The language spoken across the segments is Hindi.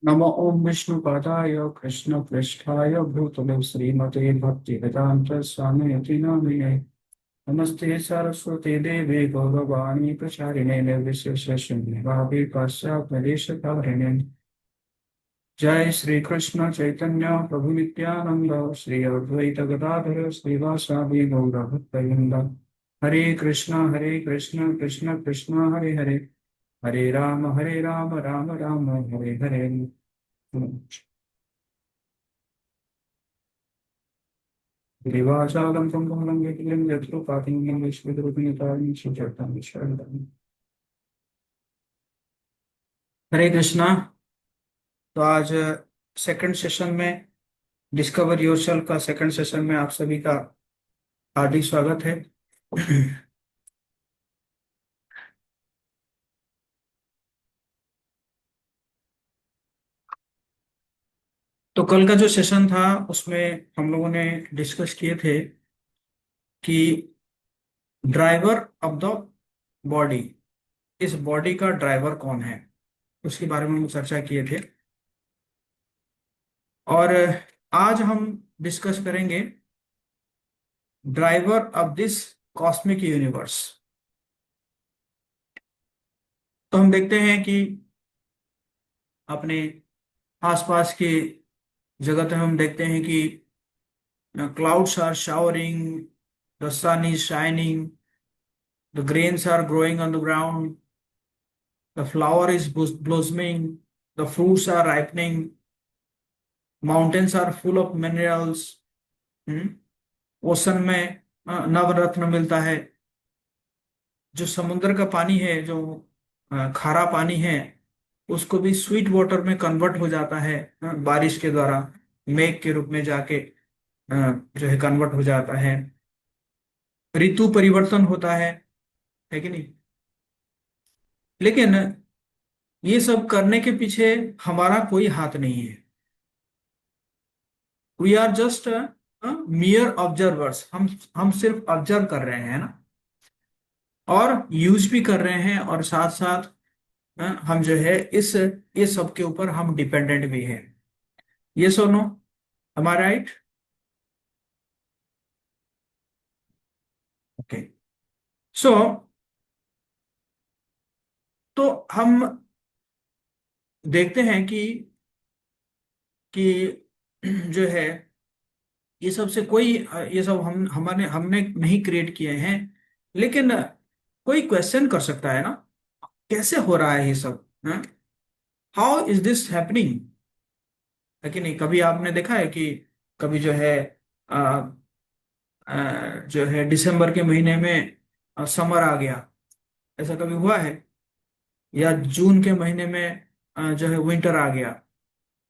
नमो ओम विष्णुपादाय कृष्णपृष्ठाय भूतले श्रीमते भक्तिवेदांत स्वामी नामिने। नमस्ते सरस्वती देवे गौरवाणी प्रचारिणे निर्विशेष शून्यवादी पाश्चात्यदेशकारिणे। जय श्री कृष्ण चैतन्य प्रभु नित्यानंद श्री अद्वैत गदाधर श्रीवासादि गौर भक्तवृंद। हरे कृष्ण कृष्ण कृष्ण हरे हरे, हरे Ram Ram Ram Hare Hare. Grivachalam Pambalam Getilim Yatru Patim English with Rupinitari Shijatam Sharadam। हरे कृष्णा। तो आज सेकंड सेशन में, डिस्कवर योरसेल्फ का सेकंड सेशन में आप सभी का हार्दिक स्वागत है। तो कल का जो सेशन था उसमें हम लोगों ने डिस्कस किए थे कि ड्राइवर ऑफ द बॉडी, इस बॉडी का ड्राइवर कौन है, उसके बारे में हम चर्चा किए थे। और आज हम डिस्कस करेंगे driver of this cosmic universe. तो हम देखते हैं कि अपने आसपास की जगत में हम देखते हैं कि clouds are showering, the sun is shining, the grains are growing on the ground, the flower is blossoming, the fruits are ripening, mountains are full of minerals। Ocean में नवरत्न मिलता है। जो समुद्र का पानी है, जो खारा पानी है, उसको भी स्वीट वाटर में कन्वर्ट हो जाता है बारिश के द्वारा, मेघ के रूप में जाके जो है कन्वर्ट हो जाता है। ऋतु परिवर्तन होता है कि नहीं। लेकिन ये सब करने के पीछे हमारा कोई हाथ नहीं है। We are just mere observers. हम सिर्फ ऑब्जर्व कर रहे हैं ना, और यूज भी कर रहे हैं, और साथ साथ हम जो है ये सब के ऊपर हम डिपेंडेंट भी हैं। ये सुनो, हमारा राइट। ओके। सो तो हम देखते हैं कि जो है ये सब से कोई ये सब हमने हमने नहीं क्रिएट किए हैं। लेकिन कोई क्वेश्चन कर सकता है ना, कैसे हो रहा है ये सब, हाउ इज दिस हैपनिंग, है कि नहीं। कभी आपने देखा है कि कभी जो है अ, जो है दिसंबर के महीने में समर आ गया, ऐसा कभी हुआ है? या जून के महीने में जो है विंटर आ गया।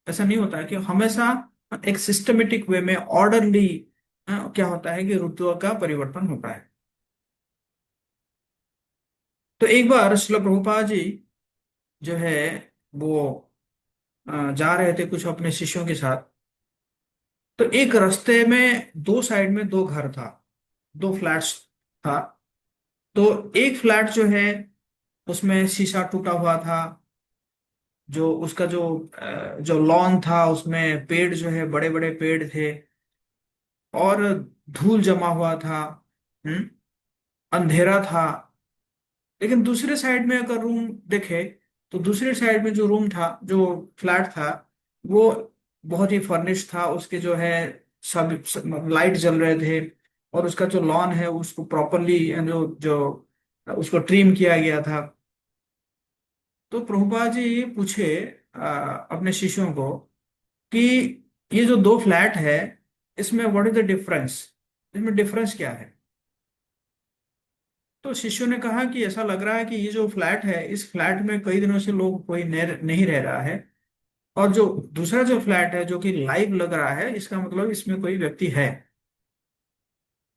ऐसा नहीं होता है कि हमेशा एक सिस्टमेटिक वे में ऑर्डरली क्या होता है कि ऋतुओं का परिवर्तन होता है। तो एक बार श्रील प्रभुपाद जी जो है वो जा रहे थे कुछ अपने शिष्यों के साथ। तो एक रास्ते में दो साइड में दो घर था, दो फ्लैट्स था। तो एक फ्लैट जो है उसमें शीशा टूटा हुआ था। जो उसका जो लॉन था उसमें पेड़ जो है बड़े बड़े पेड़ थे, और धूल जमा हुआ था। हम्म अंधेरा था। लेकिन दूसरे साइड में अगर रूम देखे, तो दूसरे साइड में जो रूम था, जो फ्लैट था, वो बहुत ही फर्निश्ड था। उसके जो है सब लाइट जल रहे थे, और उसका जो लॉन है उसको प्रॉपरली जो जो उसको ट्रिम किया गया था। तो प्रभुपाद जी पूछे अपने शिष्यों को कि ये जो दो फ्लैट है, इसमें व्हाट इज द डिफरेंस, इसमें डिफरेंस क्या है। तो शिष्यों ने कहा कि ऐसा लग रहा है कि ये जो फ्लैट है, इस फ्लैट में कई दिनों से लोग कोई नहीं रह रहा है। और जो दूसरा जो फ्लैट है जो कि लाइव लग रहा है, इसका मतलब इसमें कोई व्यक्ति है,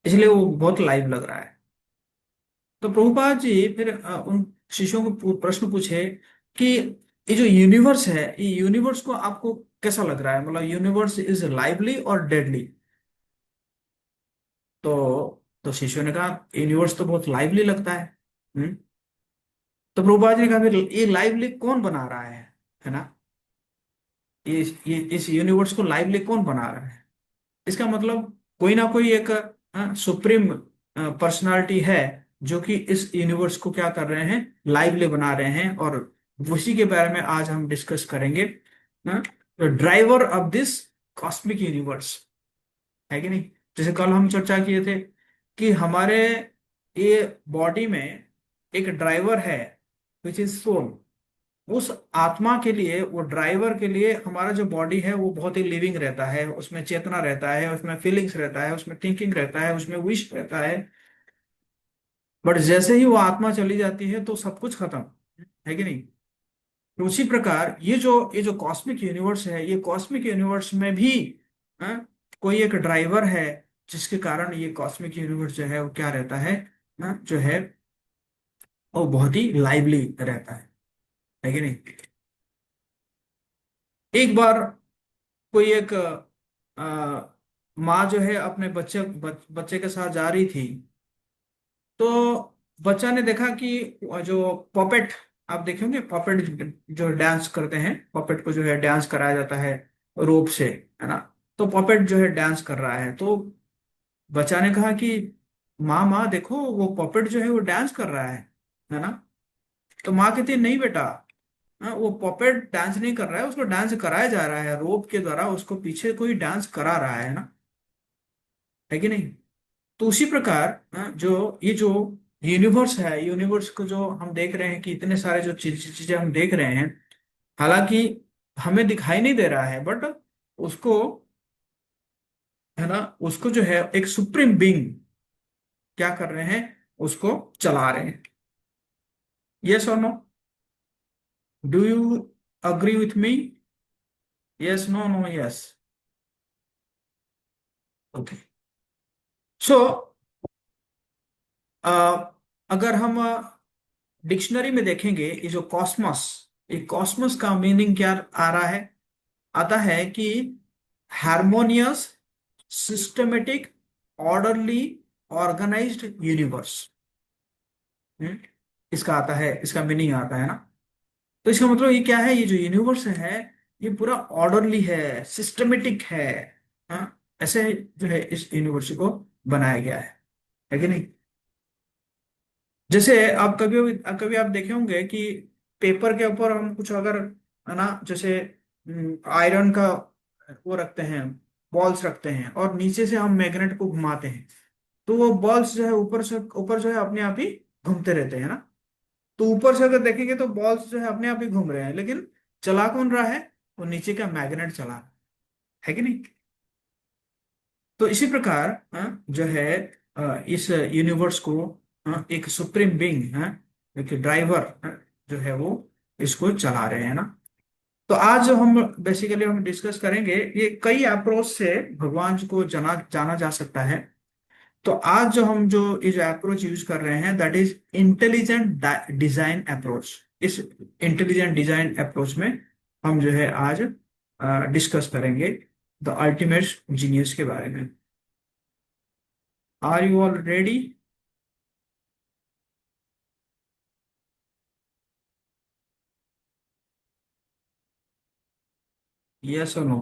इसलिए वो बहुत लाइव लग रहा है। तो प्रभुपाद जी फिर उन शिष्यों को प्रश्न पूछे कि ये जो यूनिवर्स है, ये यूनिवर्स को आपको कैसा लग रहा है, मतलब यूनिवर्स इज लाइवली और डेडली। तो शिष्यों ने कहा यूनिवर्स तो बहुत लाइवली लगता है। हम्म तो प्रभुपाद जी ने कहा फिर ये लाइवली कौन बना रहा है ना। इस यूनिवर्स को लाइवली कौन बना रहा है? इसका मतलब कोई ना कोई एक सुप्रीम पर्सनालिटी है जो कि इस यूनिवर्स को क्या कर रहे हैं, लाइवली बना रहे हैं। और उसी के बारे में आज हम डिस्कस करेंगे। Driver of this cosmic universe, है कि नहीं? जैसे कल हम चर्चा किए थे कि हमारे ये बॉडी में एक ड्राइवर है, विच इज सोल। उस आत्मा के लिए, वो ड्राइवर के लिए हमारा जो बॉडी है वो बहुत ही लिविंग रहता है, उसमें चेतना रहता है, उसमें फीलिंग्स रहता है, उसमें थिंकिंग रहता है, उसमें विश रहता है। बट जैसे ही वो आत्मा चली जाती है तो सब कुछ खत्म, है कि नहीं? तो उसी प्रकार ये जो कॉस्मिक यूनिवर्स है, ये कॉस्मिक यूनिवर्स में भी हाँ, कोई एक ड्राइवर है, जिसके कारण ये कॉस्मिक यूनिवर्स जो है वो क्या रहता है, जो है वो बहुत ही लाइवली रहता है कि नहीं? एक बार कोई एक माँ जो है अपने बच्चे के साथ जा रही थी। तो बच्चा ने देखा कि जो पपेट, आप देखे होंगे पपेट जो डांस करते हैं, पपेट को जो है डांस कराया जाता है रोप से, है ना? तो पपेट जो है डांस कर रहा है। तो बच्चा ने कहा कि माँ माँ देखो, वो पपेट जो है वो डांस कर रहा है ना? तो माँ कहती है नहीं बेटा, हाँ, वो पपेट डांस नहीं कर रहा है, उसको डांस कराया जा रहा है रोप के द्वारा, उसको पीछे कोई डांस करा रहा है ना, है कि नहीं? तो उसी प्रकार जो ये जो यूनिवर्स है, यूनिवर्स को जो हम देख रहे हैं कि इतने सारे जो चीजें हम देख रहे हैं, हालांकि हमें दिखाई नहीं दे रहा है, बट उसको, है ना, उसको जो है एक सुप्रीम बीइंग क्या कर रहे हैं, उसको चला रहे हैं। यस और no? Do you agree with me? Yes, no, no, yes. Okay. So अगर हम डिक्शनरी में देखेंगे, ये जो कॉस्मस, ये कॉस्मस का मीनिंग क्या आ रहा है? आता है कि harmonious, systematic, orderly, organised universe. इसका आता है, इसका मीनिंग आता है ना? तो इसका मतलब ये क्या है, ये जो यूनिवर्स है ये पूरा ऑर्डरली है, सिस्टमेटिक है। ऐसे जो है इस यूनिवर्स को बनाया गया है कि नहीं? जैसे आप कभी कभी आप देखे होंगे कि पेपर के ऊपर हम कुछ अगर, है ना, जैसे आयरन का वो रखते हैं, बॉल्स रखते हैं, और नीचे से हम मैग्नेट को घुमाते हैं, तो वो बॉल्स जो है ऊपर से ऊपर जो है अपने आप ही घूमते रहते हैं ना। तो ऊपर से अगर देखेंगे तो बॉल्स जो है अपने आप ही घूम रहे हैं, लेकिन चला कौन रहा है? वो नीचे का मैग्नेट चला रहा है कि नहीं? तो इसी प्रकार जो है इस यूनिवर्स को एक सुप्रीम बीइंग है, एक ड्राइवर जो है वो इसको चला रहे हैं ना। तो आज जो हम बेसिकली हम डिस्कस करेंगे, ये कई अप्रोच से भगवान जी को जाना जाना जा सकता है। तो आज जो हम जो इस अप्रोच यूज कर रहे हैं, that is intelligent design approach. इस इंटेलिजेंट डिजाइन अप्रोच में हम जो है आज डिस्कस करेंगे द अल्टीमेट जीनियस के बारे में। Are you all ready? Yes और नो?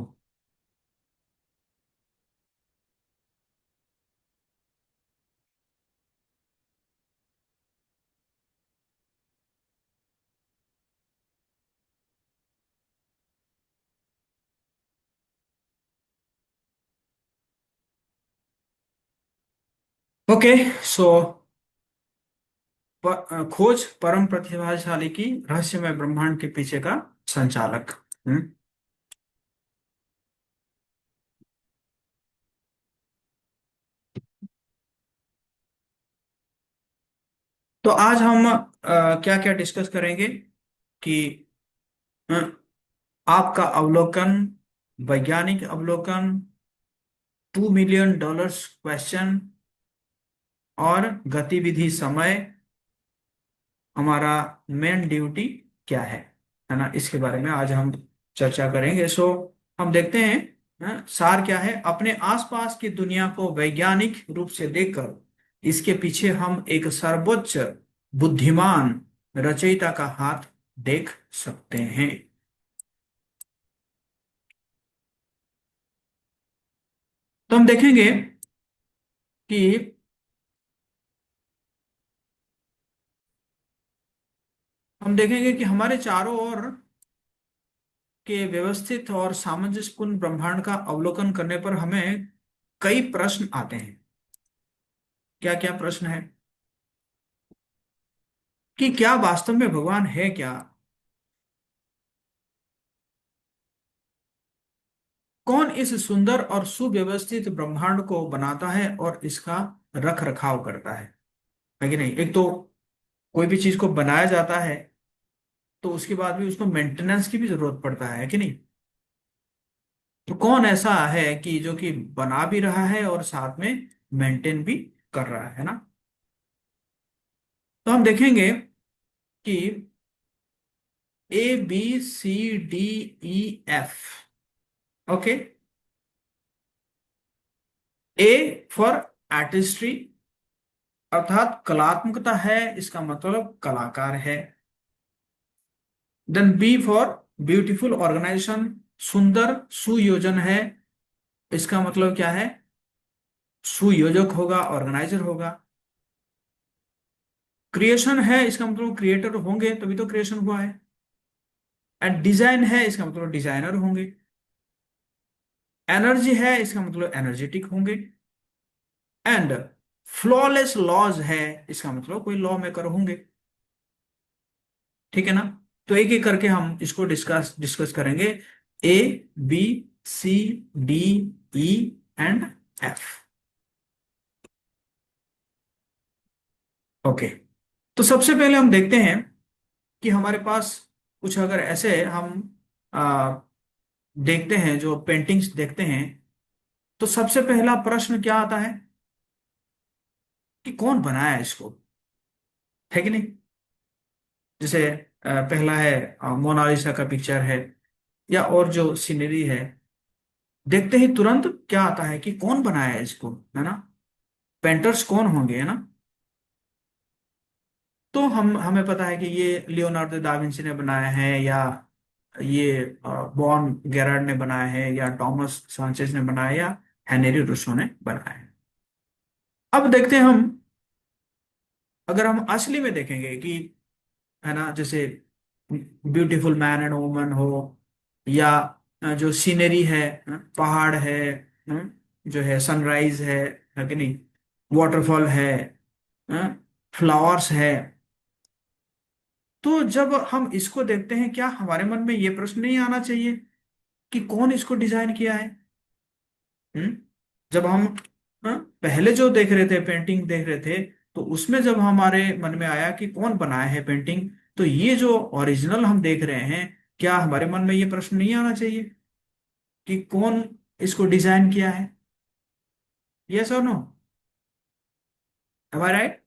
ओके। सो खोज परम प्रतिभाशाली की रहस्यमय ब्रह्मांड के पीछे का संचालक। हम्म। तो आज हम क्या क्या डिस्कस करेंगे कि अ, आपका अवलोकन, वैज्ञानिक अवलोकन, $2 मिलियन क्वेश्चन, और गतिविधि समय, हमारा मेन ड्यूटी क्या है ना? इसके बारे में आज हम चर्चा करेंगे। सो हम देखते हैं सार क्या है। अपने आसपास की दुनिया को वैज्ञानिक रूप से देखकर इसके पीछे हम एक सर्वोच्च बुद्धिमान रचयिता का हाथ देख सकते हैं। तो हम देखेंगे कि हमारे चारों ओर के व्यवस्थित और सामंजस्यपूर्ण ब्रह्मांड का अवलोकन करने पर हमें कई प्रश्न आते हैं। क्या क्या प्रश्न है? कि क्या वास्तव में भगवान है क्या? कौन इस सुंदर और सुव्यवस्थित ब्रह्मांड को बनाता है और इसका रख रखाव करता है कि नहीं? एक तो कोई भी चीज को बनाया जाता है तो उसके बाद भी उसको मेंटेनेंस की भी जरूरत पड़ता है कि नहीं? तो कौन ऐसा है कि जो कि बना भी रहा है और साथ में मेंटेन भी कर रहा है ना? तो हम देखेंगे कि ABCDEF। Okay. A for artistry, अर्थात कलात्मकता है, इसका मतलब कलाकार है। Then B for beautiful organisation, सुंदर सुयोजन है, इसका मतलब क्या है? सुयोजक होगा, ऑर्गेनाइजर होगा। क्रिएशन है, इसका मतलब क्रिएटर होंगे तभी तो क्रिएशन हुआ है। एंड डिजाइन है, इसका मतलब डिजाइनर होंगे। एनर्जी है, इसका मतलब एनर्जेटिक होंगे। एंड फ्लॉलेस लॉज है, इसका मतलब कोई लॉ मेकर होंगे। ठीक है ना? तो एक एक करके हम इसको डिस्कस डिस्कस करेंगे। A, B, C, D, E and F. Okay. तो सबसे पहले हम देखते हैं कि हमारे पास कुछ अगर ऐसे हम आ, देखते हैं, जो पेंटिंग्स देखते हैं, तो सबसे पहला प्रश्न क्या आता है कि कौन बनाया है इसको? है कि नहीं? जैसे पहला है मोनालिसा का पिक्चर है, या और जो सीनरी है, देखते ही तुरंत क्या आता है कि कौन बनाया है इसको, है ना? पेंटर्स कौन होंगे, है ना? तो हम हमें पता है कि ये लियोनार्डो दा विंची ने बनाया है, या ये बॉन गेरार्ड ने बनाया है, या टॉमस सांचेज ने बनाया, या हेनरी रूसो ने बनाया है। अब देखते हैं हम, अगर हम असली में देखेंगे कि, है ना, जैसे ब्यूटीफुल मैन एंड वुमन हो, या जो सीनरी है, पहाड़ है, जो है सनराइज है कि नहीं, वाटरफॉल है, फ्लावर्स है, तो जब हम इसको देखते हैं, क्या हमारे मन में ये प्रश्न नहीं आना चाहिए कि कौन इसको डिजाइन किया है? हम्म जब हम पहले जो देख रहे थे, पेंटिंग देख रहे थे, तो उसमें जब हमारे मन में आया कि कौन बनाया है पेंटिंग, तो ये जो ओरिजिनल हम देख रहे हैं, क्या हमारे मन में ये प्रश्न नहीं आना चाहिए कि कौन इसको डिजाइन किया है? यस और नो? Am I right?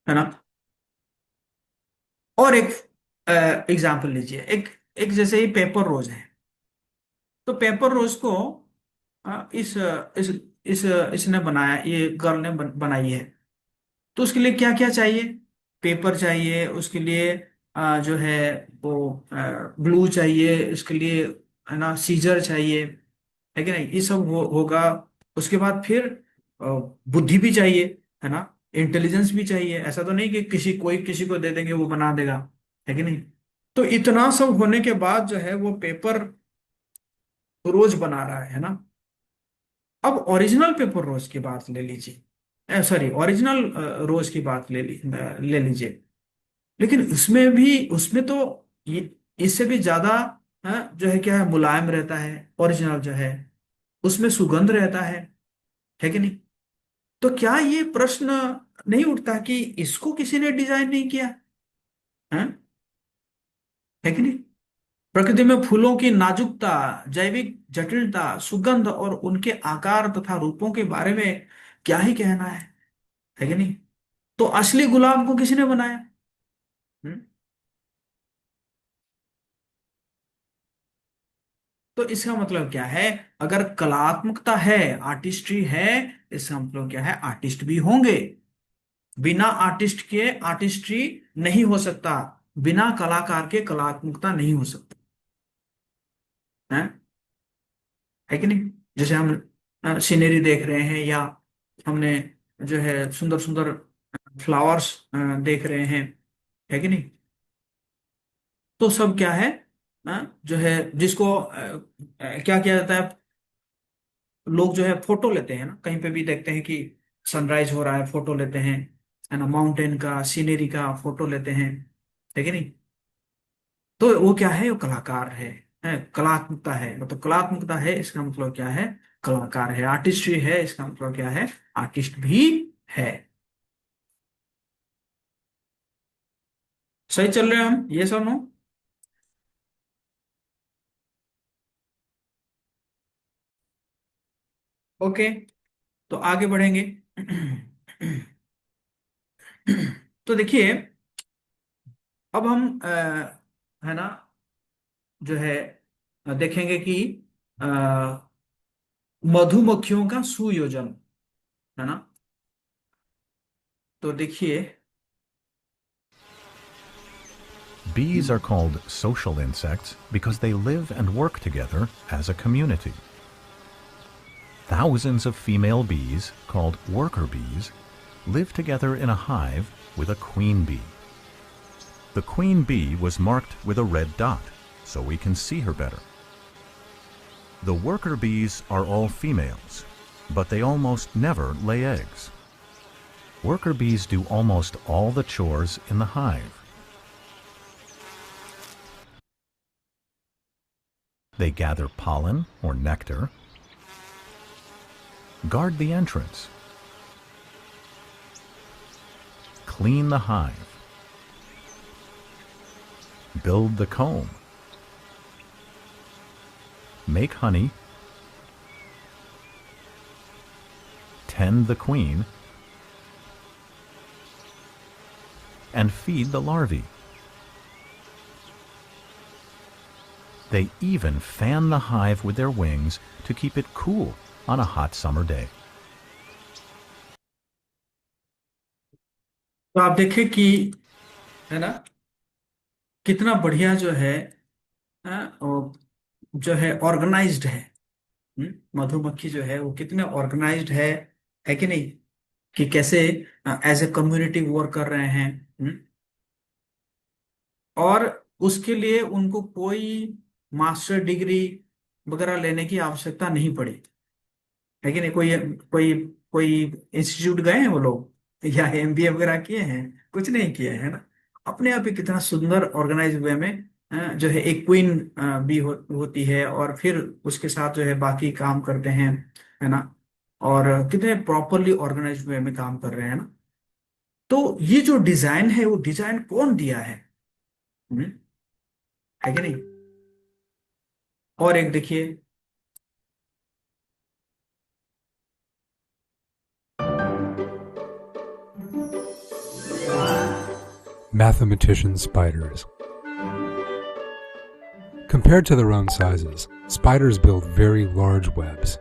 है ना? और एक एग्जाम्पल लीजिए, एक एक जैसे ही पेपर रोज है, तो पेपर रोज को इस इसने बनाया, ये गर्ल ने बनाई है, तो उसके लिए क्या क्या चाहिए? पेपर चाहिए उसके लिए, जो है वो ग्लू चाहिए उसके लिए, है ना, सीजर चाहिए, है कि नहीं? ये सब होगा। उसके बाद फिर अ, बुद्धि भी चाहिए, है ना, इंटेलिजेंस भी चाहिए। ऐसा तो नहीं कि किसी को दे देंगे वो बना देगा, है कि नहीं? तो इतना सब होने के बाद जो है वो पेपर रोज बना रहा है ना? अब ओरिजिनल पेपर रोज की बात ले लीजिए, सॉरी, ओरिजिनल रोज की बात ले लीजिए। लेकिन उसमें तो ये इससे भी ज्यादा जो है क्या है, मुलायम रहता है ओरिजिनल जो है, उसमें सुगंध रहता है कि नहीं? तो क्या ये प्रश्न नहीं उठता कि इसको किसी ने डिजाइन नहीं किया? है है कि नहीं? प्रकृति में फूलों की नाजुकता, जैविक जटिलता, सुगंध और उनके आकार तथा रूपों के बारे में क्या ही कहना है कि नहीं? तो असली गुलाब को किसने बनाया? हम्म? तो इसका मतलब क्या है? अगर कलात्मकता है, आर्टिस्ट्री है, इसका मतलब क्या है? आर्टिस्ट भी होंगे। बिना आर्टिस्ट के आर्टिस्ट्री नहीं हो सकता। बिना कलाकार के कलात्मकता नहीं हो सकती है कि नहीं। जैसे हम सीनरी देख रहे हैं, या हमने जो है सुंदर सुंदर फ्लावर्स देख रहे हैं, है कि नहीं। तो सब क्या है, जो है जिसको क्या किया जाता है, लोग जो है फोटो लेते हैं ना, कहीं पे भी देखते हैं कि सनराइज हो रहा है, फोटो लेते हैं, है ना, माउंटेन का, सीनरी का फोटो लेते हैं, है कि नहीं। तो वो क्या है, वो कलाकार है कलात्मकता है, मतलब कलात्मकता है इसका मतलब क्या है, कलाकार है। आर्टिस्ट्री है इसका मतलब क्या है, आर्टिस्ट भी है। सही चल रहे हैं हम, ये सब नो। ओके, तो आगे बढ़ेंगे। तो देखिए, अब हम है ना, जो है देखेंगे कि अ, मधुमक्खियों का सुयोजन, है ना। तो देखिए, Bees are called social insects because they live and work together as a community. Thousands of female bees, called worker bees, live together in a hive with a queen bee. The queen bee was marked with a red dot, so we can see her better. The worker bees are all females, but they almost never lay eggs. Worker bees do almost all the chores in the hive. They gather pollen or nectar, guard the entrance, clean the hive, build the comb, make honey, tend the queen, and feed the larvae. They even fan the hive with their wings to keep it cool on a hot summer day. तो आप देखें कि, है ना, कितना बढ़िया जो है, और जो है ऑर्गेनाइज्ड है। मधुमक्खी जो है वो कितने ऑर्गेनाइज्ड है कि नहीं, कि कैसे एज ए कम्युनिटी वर्क कर रहे हैं। और उसके लिए उनको कोई मास्टर डिग्री वगैरह लेने की आवश्यकता नहीं पड़ी, है कि नहीं। कोई कोई कोई इंस्टीट्यूट गए हैं वो लोग, या एमबीए वगैरह किए हैं, कुछ नहीं किए हैं ना। अपने आप ही कितना सुंदर ऑर्गेनाइज वे में जो है एक क्वीन भी होती है, और फिर उसके साथ जो है बाकी काम करते हैं, है ना। और कितने प्रॉपरली ऑर्गेनाइज वे में काम कर रहे हैं ना। तो ये जो डिजाइन है, वो डिजाइन कौन दिया हम्म, है कि नहीं। और एक देखिए, Mathematician spiders. Compared to their own sizes, spiders build very large webs.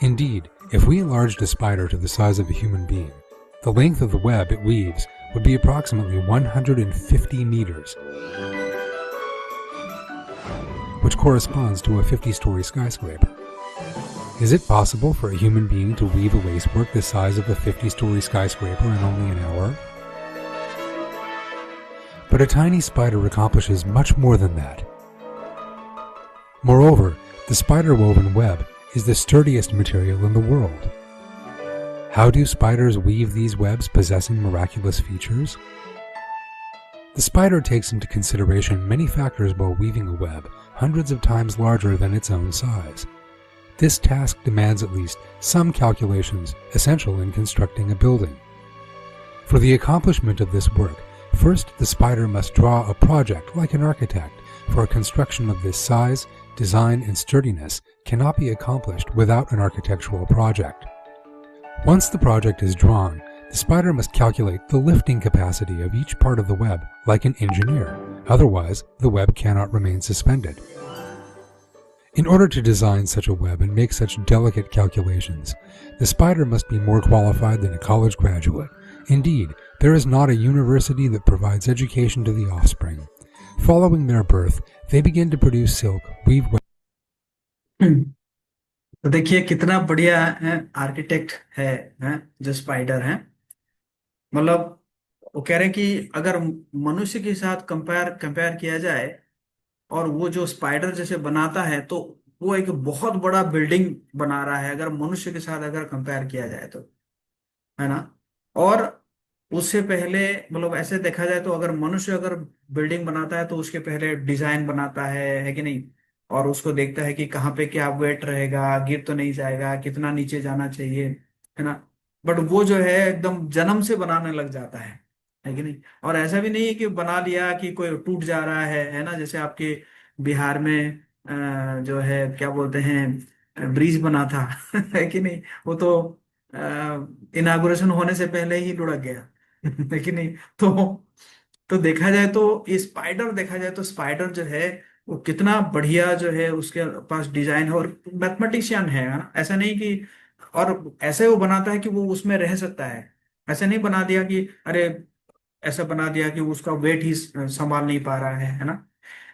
Indeed, if we enlarged a spider to the size of a human being, the length of the web it weaves would be approximately 150 meters, which corresponds to a 50-story skyscraper. Is it possible for a human being to weave a lacework the size of a 50-story skyscraper in only an hour? But a tiny spider accomplishes much more than that. Moreover, the spider-woven web is the sturdiest material in the world. How do spiders weave these webs possessing miraculous features? The spider takes into consideration many factors while weaving a web hundreds of times larger than its own size. This task demands at least some calculations essential in constructing a building. For the accomplishment of this work, first the spider must draw a project like an architect, for a construction of this size, design, and sturdiness cannot be accomplished without an architectural project. Once the project is drawn, the spider must calculate the lifting capacity of each part of the web like an engineer, otherwise the web cannot remain suspended. In order to design such a web and make such delicate calculations, the spider must be more qualified than a college graduate. Indeed, there is not a university that provides education to the offspring. Following their birth, they begin to produce silk, weave web. तो देखिए कितना बढ़िया आर्किटेक्ट है जो स्पाइडर है। मतलब वो कह रहे हैं कि अगर मनुष्य के साथ कंपेयर कंपेयर किया जाए और वो जो स्पाइडर जैसे बनाता है तो वो एक बहुत बड़ा बिल्डिंग बना रहा है, अगर मनुष्य के साथ अगर कंपेयर किया जाए तो, है ना। और उससे पहले मतलब ऐसे देखा जाए तो अगर मनुष्य अगर बिल्डिंग बनाता है तो उसके पहले डिजाइन बनाता है कि नहीं। और उसको देखता है कि कहाँ पे क्या वेट रहेगा, गिर तो नहीं जाएगा, कितना नीचे जाना चाहिए, है ना। बट वो जो है एकदम जन्म से बनाने लग जाता है कि नहीं। और ऐसा भी नहीं है कि बना लिया कि कोई टूट जा रहा है ना। जैसे आपके बिहार में जो है क्या बोलते हैं ब्रिज बना था है कि नहीं। वो तो इनागुरेशन होने से पहले ही लुढ़क गया है कि नहीं। तो देखा जाए तो ये स्पाइडर, देखा जाए तो स्पाइडर जो है वो कितना बढ़िया जो है, उसके पास डिजाइन है और मैथमेटिशियन है ना। ऐसा नहीं कि, और ऐसे वो बनाता है कि वो उसमें रह सकता है। ऐसे नहीं बना दिया कि अरे, ऐसा बना दिया कि उसका वेट ही संभाल नहीं पा रहा है ना।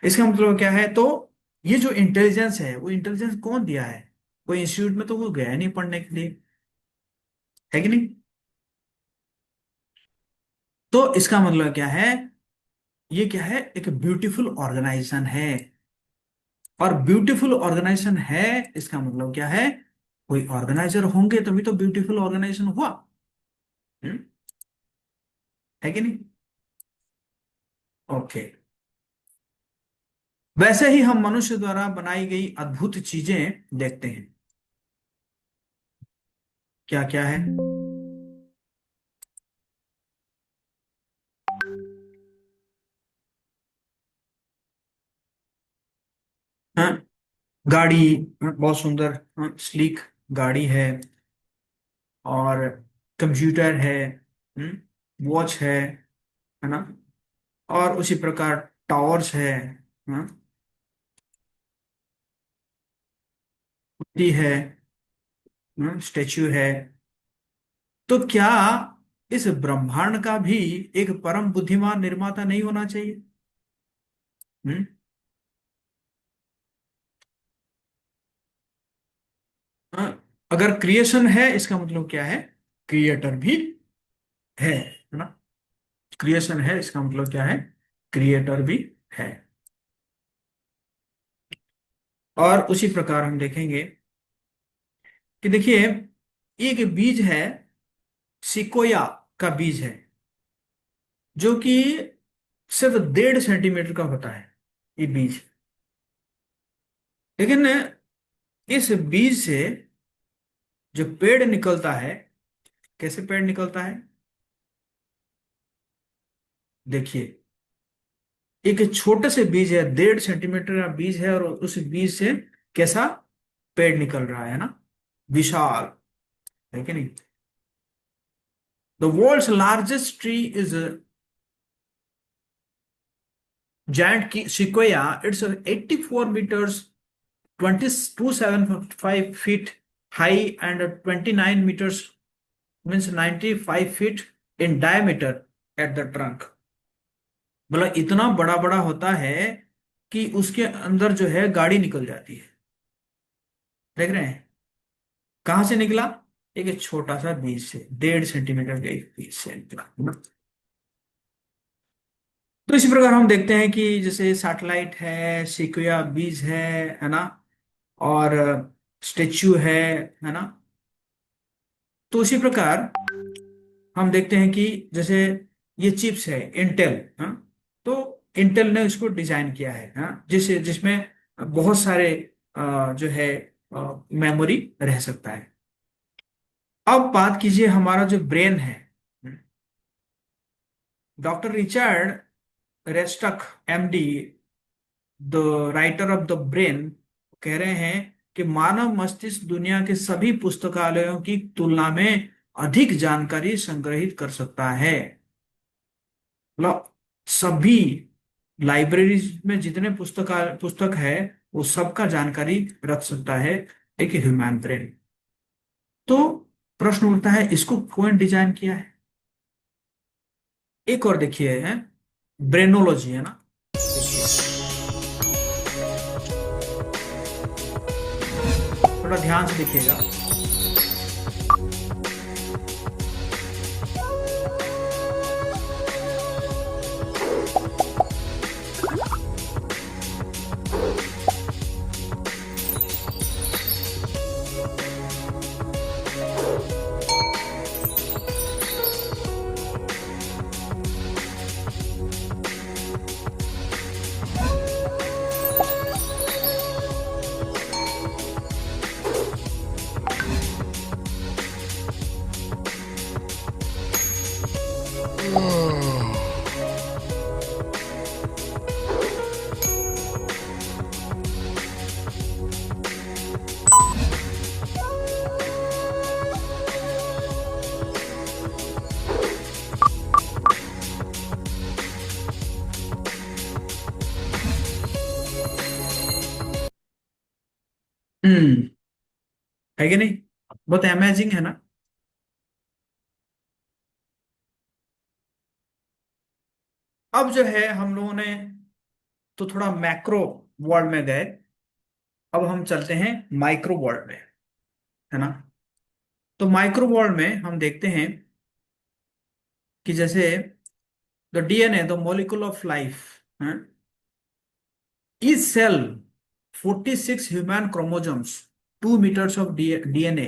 इसका मतलब क्या है, तो ये जो इंटेलिजेंस है वो इंटेलिजेंस कौन दिया है? कोई इंस्टीट्यूट में तो वो गया नहीं पढ़ने के लिए, है कि नहीं। तो इसका मतलब क्या है, ये क्या है, एक ब्यूटीफुल ऑर्गेनाइजेशन है। और ब्यूटीफुल ऑर्गेनाइजेशन है इसका मतलब क्या है, कोई ऑर्गेनाइजर होंगे तभी तो ब्यूटीफुल ऑर्गेनाइजेशन हुआ। हम्म, है कि नहीं। ओके। वैसे ही हम मनुष्य द्वारा बनाई गई अद्भुत चीजें देखते हैं, क्या क्या है। हाँ, गाड़ी, हाँ, बहुत सुंदर, हाँ, स्लीक गाड़ी है। और कंप्यूटर है, वॉच है ना। और उसी प्रकार टावर्स है, हाँ, मूर्ति है, स्टेच्यू है। तो क्या इस ब्रह्मांड का भी एक परम बुद्धिमान निर्माता नहीं होना चाहिए? हम्म हाँ, अगर क्रिएशन है इसका मतलब क्या है, क्रिएटर भी है ना। क्रिएशन है इसका मतलब क्या है, क्रिएटर भी है। और उसी प्रकार हम देखेंगे कि देखिए, एक बीज है, सिकोया का बीज है, जो कि सिर्फ 1.5 सेंटीमीटर का होता है ये बीज। लेकिन इस बीज से जो पेड़ निकलता है, कैसे पेड़ निकलता है, देखिए, एक छोटे से बीज है, 1.5 सेंटीमीटर का बीज है, और उस बीज से कैसा पेड़ निकल रहा है ना, विशाल, है कि नहीं। The world's largest tree is giant sequoia. It's 84 meters, 275 feet high, and 29 meters, means 95 feet in diameter at the trunk। मतलब इतना बड़ा बड़ा होता है कि उसके अंदर जो है गाड़ी निकल जाती है। देख रहे हैं कहां से निकला, एक छोटा सा बीज से, 1.5 सेंटीमीटर के एक बीज से निकला ना। तो इसी प्रकार हम देखते हैं कि जैसे सैटेलाइट है, सिक्विया बीज है ना। और स्टेच्यू है ना। तो उसी प्रकार हम देखते हैं कि जैसे ये चिप्स है इंटेल, हाँ। तो इंटेल ने इसको डिजाइन किया है, हाँ, जिसमें बहुत सारे जो है मेमोरी रह सकता है। अब बात कीजिए हमारा जो ब्रेन है। Doctor Richard Restak MD, the writer of the brain, कह रहे हैं कि मानव मस्तिष्क दुनिया के सभी पुस्तकालयों की तुलना में अधिक जानकारी संग्रहित कर सकता है। मतलब सभी लाइब्रेरीज में जितने पुस्तक है वो सबका जानकारी रख सकता है एक ह्यूमन ब्रेन। तो प्रश्न उठता है, इसको कौन डिजाइन किया है? एक और देखिए है, ब्रेनोलॉजी है ना, देखिए थोड़ा ध्यान से देखिएगा। हम्म, है कि नहीं? बहुत अमेजिंग है ना। अब जो है हम लोगों ने तो थोड़ा मैक्रो वर्ल्ड में गए, अब हम चलते हैं माइक्रो वर्ल्ड में, है ना। तो माइक्रो वर्ल्ड में हम देखते हैं कि जैसे the DNA, the molecule of life, each cell 46 human chromosomes, 2 meters of DNA,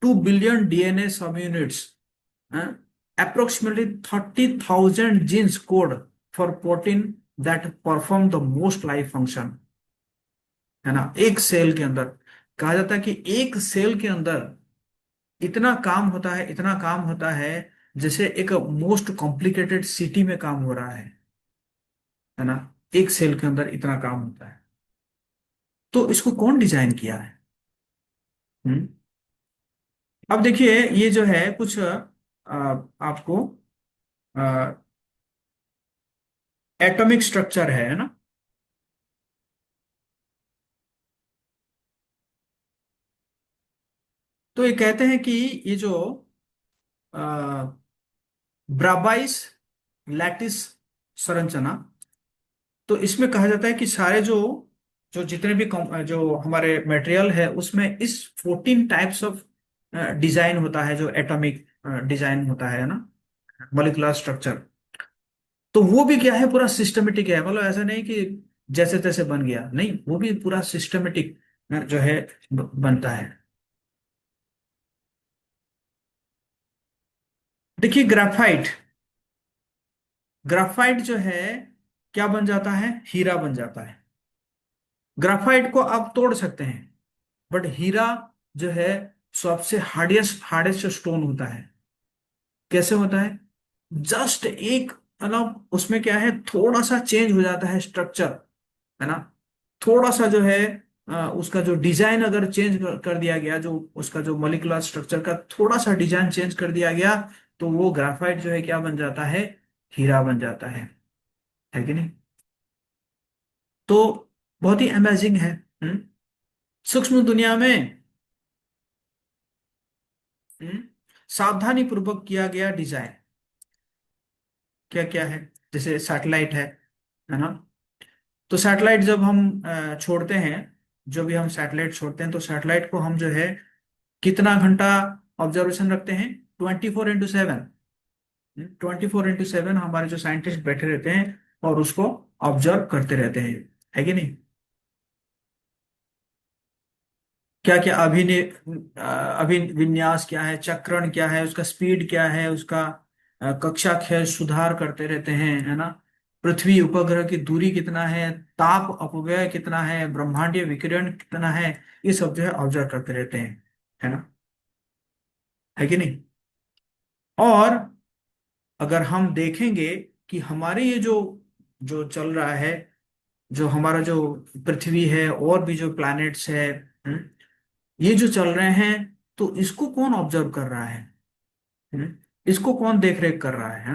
2 billion DNA subunits, uh, approximately 30,000 genes code for protein that perform the most life function, है ना। एक सेल के अंदर कहा जाता है कि एक सेल के अंदर इतना काम होता है, इतना काम होता है, जैसे एक मोस्ट कॉम्प्लिकेटेड सिटी में काम हो रहा है ना। एक सेल के अंदर इतना काम होता है। तो इसको कौन डिजाइन किया है? हम्म। अब देखिए ये जो है कुछ आपको एटॉमिक स्ट्रक्चर है ना। तो ये कहते हैं कि ये जो ब्राबाइस लैटिस संरचना, तो इसमें कहा जाता है कि सारे जो जो जितने भी जो हमारे मटेरियल है उसमें इस 14 टाइप्स ऑफ डिजाइन होता है, जो एटॉमिक डिजाइन होता है ना, मॉलिक्यूलर स्ट्रक्चर। तो वो भी क्या है, पूरा सिस्टमेटिक है, मतलब ऐसा नहीं कि जैसे तैसे बन गया, नहीं, वो भी पूरा सिस्टमेटिक जो है बनता है। देखिए ग्राफाइट, ग्राफाइट जो है क्या बन जाता है, हीरा बन जाता है। ग्राफाइट को आप तोड़ सकते हैं, बट हीरा जो है सबसे हार्डेस्ट हार्डेस्ट स्टोन होता है। कैसे होता है? जस्ट एक, मतलब उसमें क्या है, थोड़ा सा चेंज हो जाता है स्ट्रक्चर, है ना। थोड़ा सा जो है उसका जो डिजाइन अगर चेंज कर दिया गया, जो उसका जो मॉलिक्यूलर स्ट्रक्चर का थोड़ा सा डिजाइन चेंज कर दिया गया, तो वो ग्राफाइट जो है क्या बन जाता है, हीरा बन जाता है कि नहीं? तो बहुत ही अमेजिंग है। हम्म? सूक्ष्म दुनिया में हम्म, सावधानी पूर्वक किया गया डिजाइन क्या क्या है, जैसे सैटेलाइट है ना। तो सैटेलाइट जब हम छोड़ते हैं, जो भी हम सैटेलाइट छोड़ते हैं, तो सैटेलाइट को हम जो है कितना घंटा ऑब्जर्वेशन रखते हैं, 24x7। 24x7 हमारे जो साइंटिस्ट बैठे रहते हैं और उसको ऑब्जर्व करते रहते हैं, है कि नहीं? क्या क्या अभिविन्यास क्या है, चक्रण क्या है, उसका स्पीड क्या है, उसका कक्षा क्षय सुधार करते रहते हैं, है ना। पृथ्वी उपग्रह की दूरी कितना है, ताप अपव्यय कितना है, ब्रह्मांडीय विकिरण कितना है, ये सब जो है ऑब्जर्व करते रहते हैं, है ना, है कि नहीं? और अगर हम देखेंगे कि हमारे ये जो जो चल रहा है, जो हमारा जो पृथ्वी है और भी जो प्लैनेट्स है, हम्म, ये जो चल रहे हैं, तो इसको कौन ऑब्जर्व कर रहा है? हम्म, इसको कौन देख रेख कर रहा है?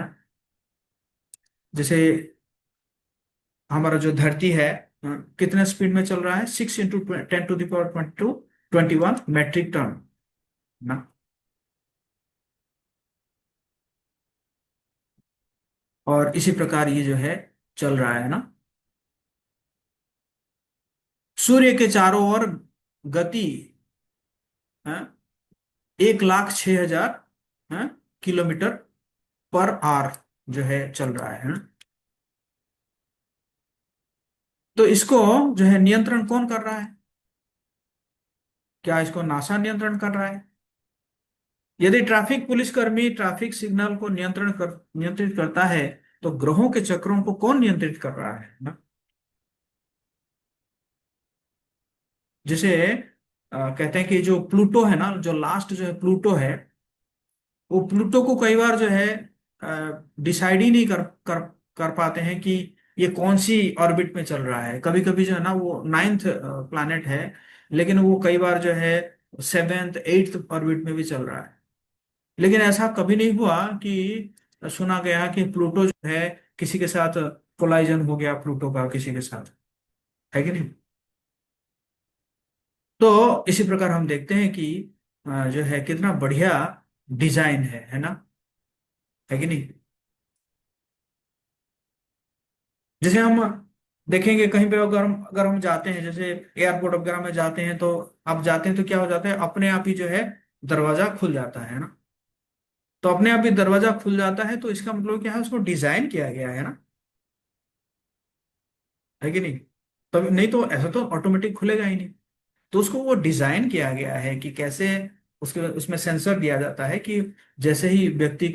जैसे हमारा जो धरती है, कितने स्पीड में चल रहा है? 6 × 10⁻²1 मेट्रिक टन ना। और इसी प्रकार ये जो है चल रहा है ना। सूर्य के चारों ओर गति 1,06,000 किलोमीटर पर आवर जो है चल रहा है ना? तो इसको जो है नियंत्रण कौन कर रहा है? क्या इसको नासा नियंत्रण कर रहा है? यदि ट्रैफिक पुलिसकर्मी ट्रैफिक सिग्नल को नियंत्रित करता है, तो ग्रहों के चक्रों को कौन नियंत्रित कर रहा है ना? जैसे कहते हैं कि जो प्लूटो है ना, जो लास्ट जो है प्लूटो है, वो प्लूटो को कई बार जो है डिसाइड ही नहीं कर पाते हैं कि ये कौन सी ऑर्बिट में चल रहा है। कभी कभी जो है ना वो 9th प्लैनेट है, लेकिन वो कई बार जो है 7th 8th ऑर्बिट में भी चल रहा है। लेकिन ऐसा कभी नहीं हुआ कि सुना गया कि प्लूटो जो है किसी के साथ कोलाइजन हो गया, प्लूटो का किसी के साथ, है कि नहीं? तो इसी प्रकार हम देखते हैं कि जो है कितना बढ़िया डिजाइन है ना, है कि नहीं? जैसे हम देखेंगे कहीं पे अगर हम जाते हैं, जैसे एयरपोर्ट वगैरह में जाते हैं, तो आप जाते हैं तो क्या हो जाता है, अपने आप ही जो है दरवाजा खुल जाता है ना। तो अपने आप ही दरवाजा खुल जाता है, तो इसका मतलब क्या है, उसको डिजाइन किया गया है ना, है कि नहीं? तब नहीं तो ऐसा तो ऑटोमेटिक खुलेगा ही नहीं। तो उसको वो डिजाइन किया गया है कि कैसे उसके उसमें सेंसर दिया जाता है कि जैसे ही व्यक्ति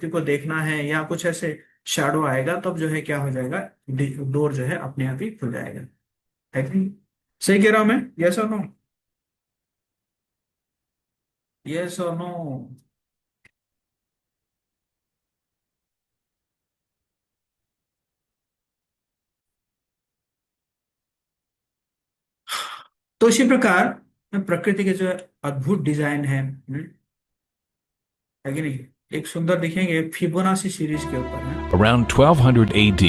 को देखना है या कुछ ऐसे शैडो आएगा, तब जो है क्या हो जाएगा, डोर जो है अपने आप ही खुल जाएगा, है कि नहीं? सही कह रहा हूं मैं? यस और नो? यस और नो? तो इसी प्रकार प्रकृति के जो अद्भुत डिजाइन है कि नहीं? एक सुंदर दिखेंगे फिबोनाची सीरीज के ऊपर है। Around 1200 AD,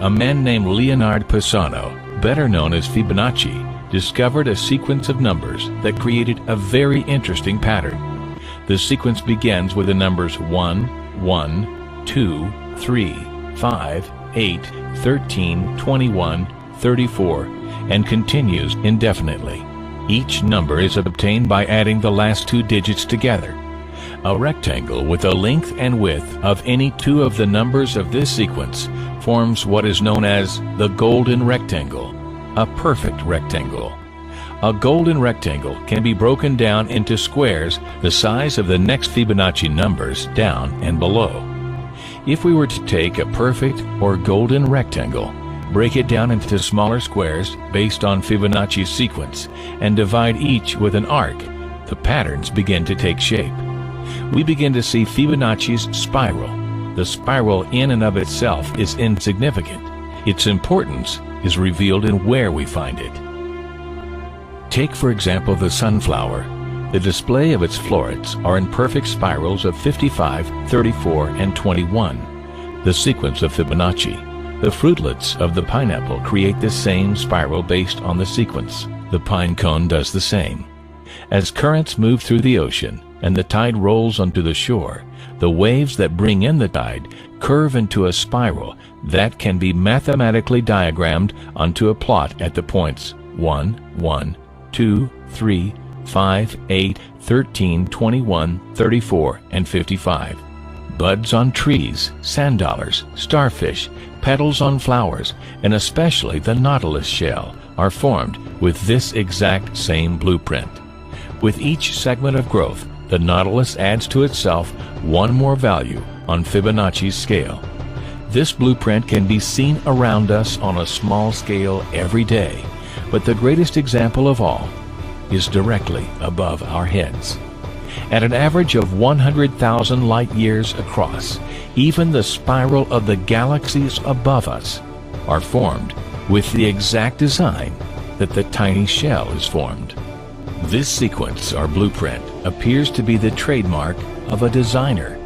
a man named Leonard Pisano, better known as Fibonacci, discovered a sequence of numbers that created a very interesting pattern. The sequence begins with the numbers 1, 1, 2, 3, 5, 8, 13, 21, 34, and continues indefinitely. Each number is obtained by adding the last two digits together. A rectangle with a length and width of any two of the numbers of this sequence forms what is known as the golden rectangle, a perfect rectangle. A golden rectangle can be broken down into squares the size of the next Fibonacci numbers down and below. If we were to take a perfect or golden rectangle, break it down into smaller squares based on Fibonacci's sequence, and divide each with an arc, the patterns begin to take shape. We begin to see Fibonacci's spiral. The spiral in and of itself is insignificant. Its importance is revealed in where we find it. Take, for example, the sunflower. The display of its florets are in perfect spirals of 55, 34, and 21, the sequence of Fibonacci. The fruitlets of the pineapple create the same spiral based on the sequence. The pine cone does the same. As currents move through the ocean and the tide rolls onto the shore, the waves that bring in the tide curve into a spiral that can be mathematically diagrammed onto a plot at the points 1, 1, 2, 3, 5, 8, 13, 21, 34, and 55. Buds on trees, sand dollars, starfish, petals on flowers, and especially the nautilus shell are formed with this exact same blueprint. With each segment of growth, the nautilus adds to itself one more value on Fibonacci's scale. This blueprint can be seen around us on a small scale every day, but the greatest example of all is directly above our heads. At an average of 100,000 light years across, even the spiral of the galaxies above us are formed with the exact design that the tiny shell is formed. This sequence or blueprint appears to be the trademark of a designer,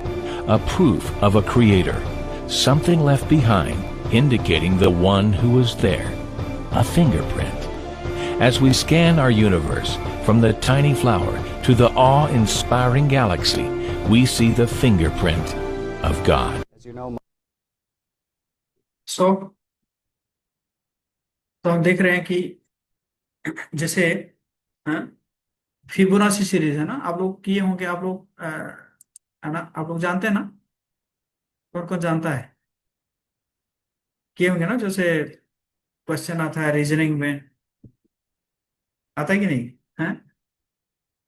a proof of a creator, something left behind indicating the one who was there. a fingerprint. As we scan our universe, from the tiny flower to the awe-inspiring galaxy, we see the fingerprint of God. सो तो हम देख रहे हैं कि जैसे फिबोनाची सीरीज है ना, आप लोग किए होंगे, आप लोग है ना, आप लोग जानते हैं ना, कौन कौन जानता है, किए होंगे ना, जैसे क्वेश्चन आता है रीजनिंग में, आता है कि नहीं है।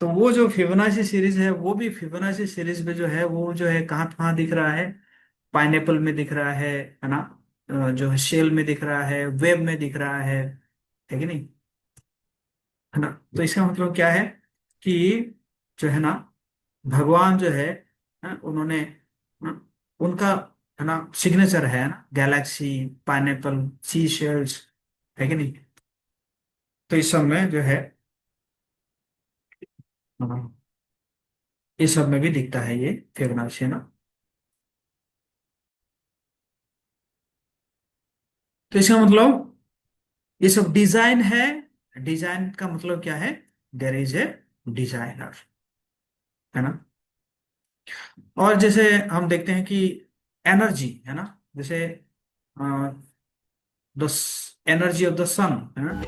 तो वो जो फिबोनाची सीरीज है, वो भी फिबोनाची सीरीज में जो है, वो जो है कहाँ कहाँ दिख रहा है, पाइनएप्पल में दिख रहा है ना, जो है शेल में दिख रहा है, वेब में दिख रहा है कि नहीं, है ना। तो इसका मतलब क्या है कि जो है ना, भगवान जो है, उन्होंने उनका है ना सिग्नेचर है ना, गैलेक्सी, पाइनएप्पल, सी शेल्स, है कि नहीं। तो इस सब में जो है, हाँ, इस सब में भी दिखता है ये फिबोनाची, है ना। तो इसका मतलब ये सब डिजाइन है। डिजाइन का मतलब क्या है, देयर इज ए डिजाइनर, है ना। और जैसे हम देखते हैं कि एनर्जी है ना, जैसे द एनर्जी ऑफ द सन, है ना।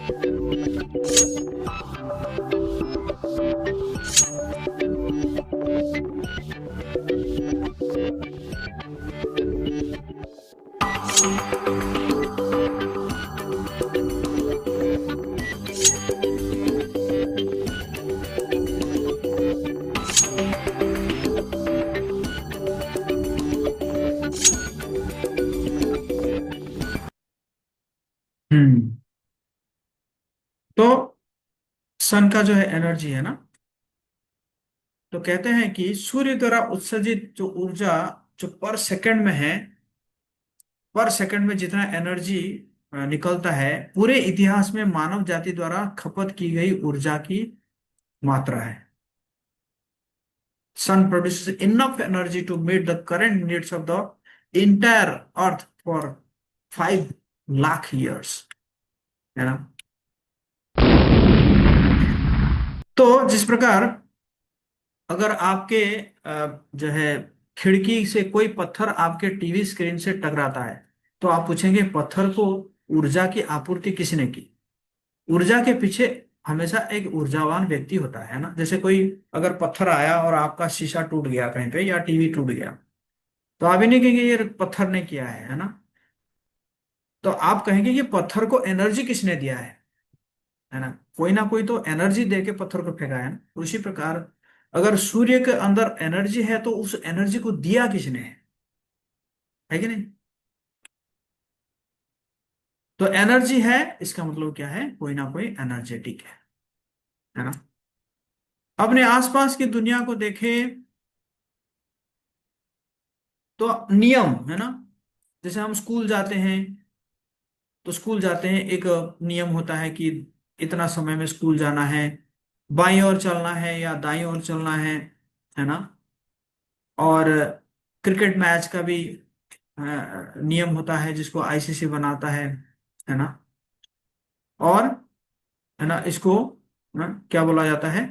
हम्म। तो सन का जो है एनर्जी है ना, तो कहते हैं कि सूर्य द्वारा उत्सर्जित जो ऊर्जा जो पर सेकंड में है, पर सेकंड में जितना एनर्जी निकलता है, पूरे इतिहास में मानव जाति द्वारा खपत की गई ऊर्जा की मात्रा है। Sun produces enough energy to meet the current needs of the entire Earth for 5 lakh years, है ना। तो जिस प्रकार अगर आपके जो है खिड़की से कोई पत्थर आपके टीवी स्क्रीन से टकराता है, तो आप पूछेंगे पत्थर को ऊर्जा की आपूर्ति किसने की। ऊर्जा के पीछे हमेशा एक ऊर्जावान व्यक्ति होता है ना। जैसे कोई अगर पत्थर आया और आपका शीशा टूट गया कहीं पे, या टीवी टूट गया, तो आप ही नहीं कहेंगे ये पत्थर ने किया है ना। तो आप कहेंगे ये पत्थर को एनर्जी किसने दिया है ना कोई तो एनर्जी दे के पत्थर को फेंका है ना। उसी प्रकार अगर सूर्य के अंदर एनर्जी है, तो उस एनर्जी को दिया किसने है कि नहीं। तो एनर्जी है, इसका मतलब क्या है, कोई ना कोई एनर्जेटिक है ना। अपने आसपास की दुनिया को देखें तो नियम है ना, जैसे हम स्कूल जाते हैं, तो स्कूल जाते हैं, एक नियम होता है कि इतना समय में स्कूल जाना है, बाईं ओर चलना है या दाईं ओर चलना है ना। और क्रिकेट मैच का भी नियम होता है, जिसको आईसीसी बनाता है ना। और है ना, इसको क्या बोला जाता है,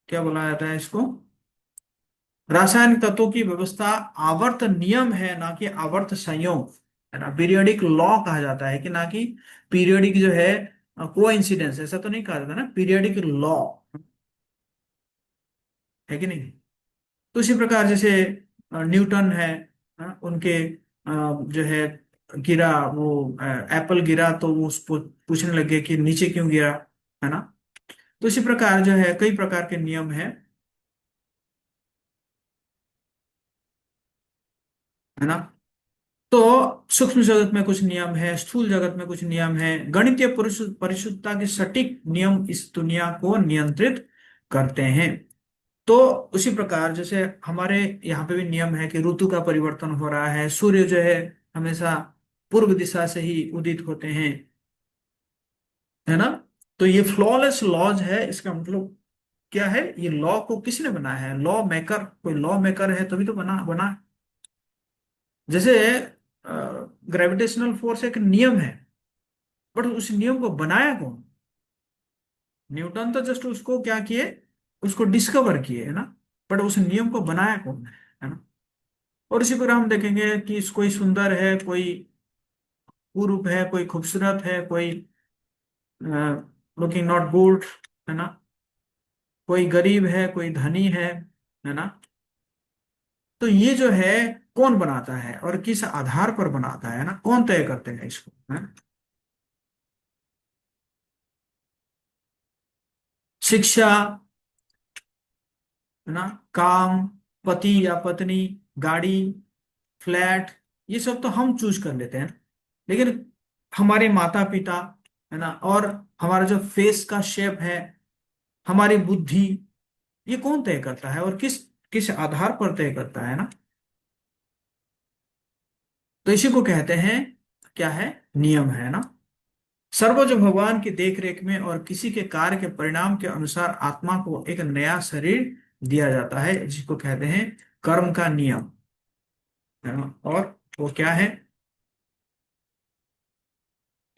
क्या बोला जाता है इसको, रासायनिक तत्वों की व्यवस्था आवर्त नियम है, ना कि आवर्त संयोग, है ना। पीरियोडिक लॉ कहा जाता है, कि ना कि पीरियोडिक जो है कोइंसिडेंस, ऐसा तो नहीं कहा जाता ना, पीरियोडिक लॉ, है कि नहीं। तो इसी प्रकार जैसे न्यूटन है, उनके जो है गिरा वो एप्पल गिरा, तो वो उसको पूछने लगे कि नीचे क्यों गिरा, है ना। तो इसी प्रकार जो है कई प्रकार के नियम है ना। तो सूक्ष्म जगत में कुछ नियम है, स्थूल जगत में कुछ नियम है, गणितीय परिशुद्धता के सटीक नियम इस दुनिया को नियंत्रित करते हैं। तो उसी प्रकार जैसे हमारे यहाँ पे भी नियम है कि ऋतु का परिवर्तन हो रहा है, सूर्य जो है हमेशा पूर्व दिशा से ही उदित होते हैं, है ना। तो ये फ्लॉलेस लॉज है, इसका मतलब क्या है, ये लॉ को किसने बनाया है, लॉ मेकर, कोई लॉ मेकर है तभी तो बना बना। जैसे ग्रेविटेशनल फोर्स एक नियम है, बट उस नियम को बनाया कौन? न्यूटन तो जस्ट उसको क्या किए, उसको डिस्कवर किए, है ना। बट उस नियम को बनाया कौन है ना। और इसी पर हम देखेंगे कि कोई सुंदर है, कोई कुरूप है, कोई खूबसूरत है, कोई लुकिंग नॉट गुड, है ना। कोई गरीब है, कोई धनी है ना। तो ये जो है कौन बनाता है और किस आधार पर बनाता है ना, कौन तय करते हैं इसको, है? शिक्षा, है ना, काम, पति या पत्नी, गाड़ी, फ्लैट, ये सब तो हम चूज कर लेते हैं। लेकिन हमारे माता पिता, है ना, और हमारा जो फेस का शेप है, हमारी बुद्धि, ये कौन तय करता है और किस किस आधार पर तय करता है ना। तो इसी को कहते हैं, क्या है, नियम, है ना। सर्वोज भगवान की देखरेख में और किसी के कार्य के परिणाम के अनुसार आत्मा को एक नया शरीर दिया जाता है, जिसको कहते हैं कर्म का नियम, है ना। और वो क्या है?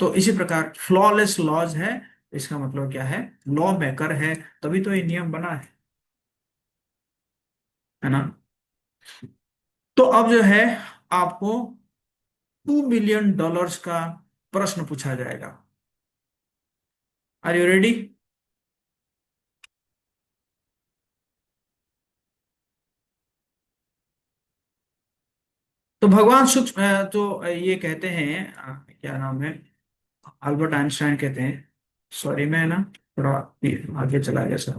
तो इसी प्रकार फ्लॉलेस लॉज है, इसका मतलब क्या है, लॉ मेकर है, तभी तो ये नियम बना है ना। तो अब जो है आपको $2 मिलियन का प्रश्न पूछा जाएगा। Are you ready? तो भगवान सूक्ष्म तो ये कहते हैं, क्या नाम है, अल्बर्ट आइंस्टाइन कहते हैं, सॉरी मैं ना थोड़ा आगे चला गया सर।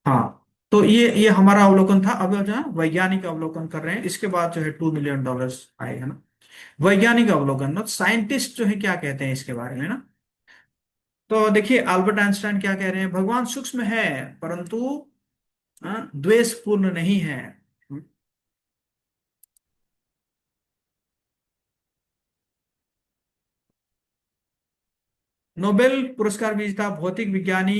हाँ, तो ये हमारा अवलोकन था। अब जो है वैज्ञानिक अवलोकन कर रहे हैं, इसके बाद जो है $2 मिलियन आएगा ना। वैज्ञानिक अवलोकन ना, साइंटिस्ट जो है क्या कहते हैं इसके बारे में ना। तो देखिए अल्बर्ट आइंस्टाइन क्या कह रहे हैं, भगवान सूक्ष्म है परंतु द्वेषपूर्ण नहीं है। नोबेल पुरस्कार विजेता भौतिक विज्ञानी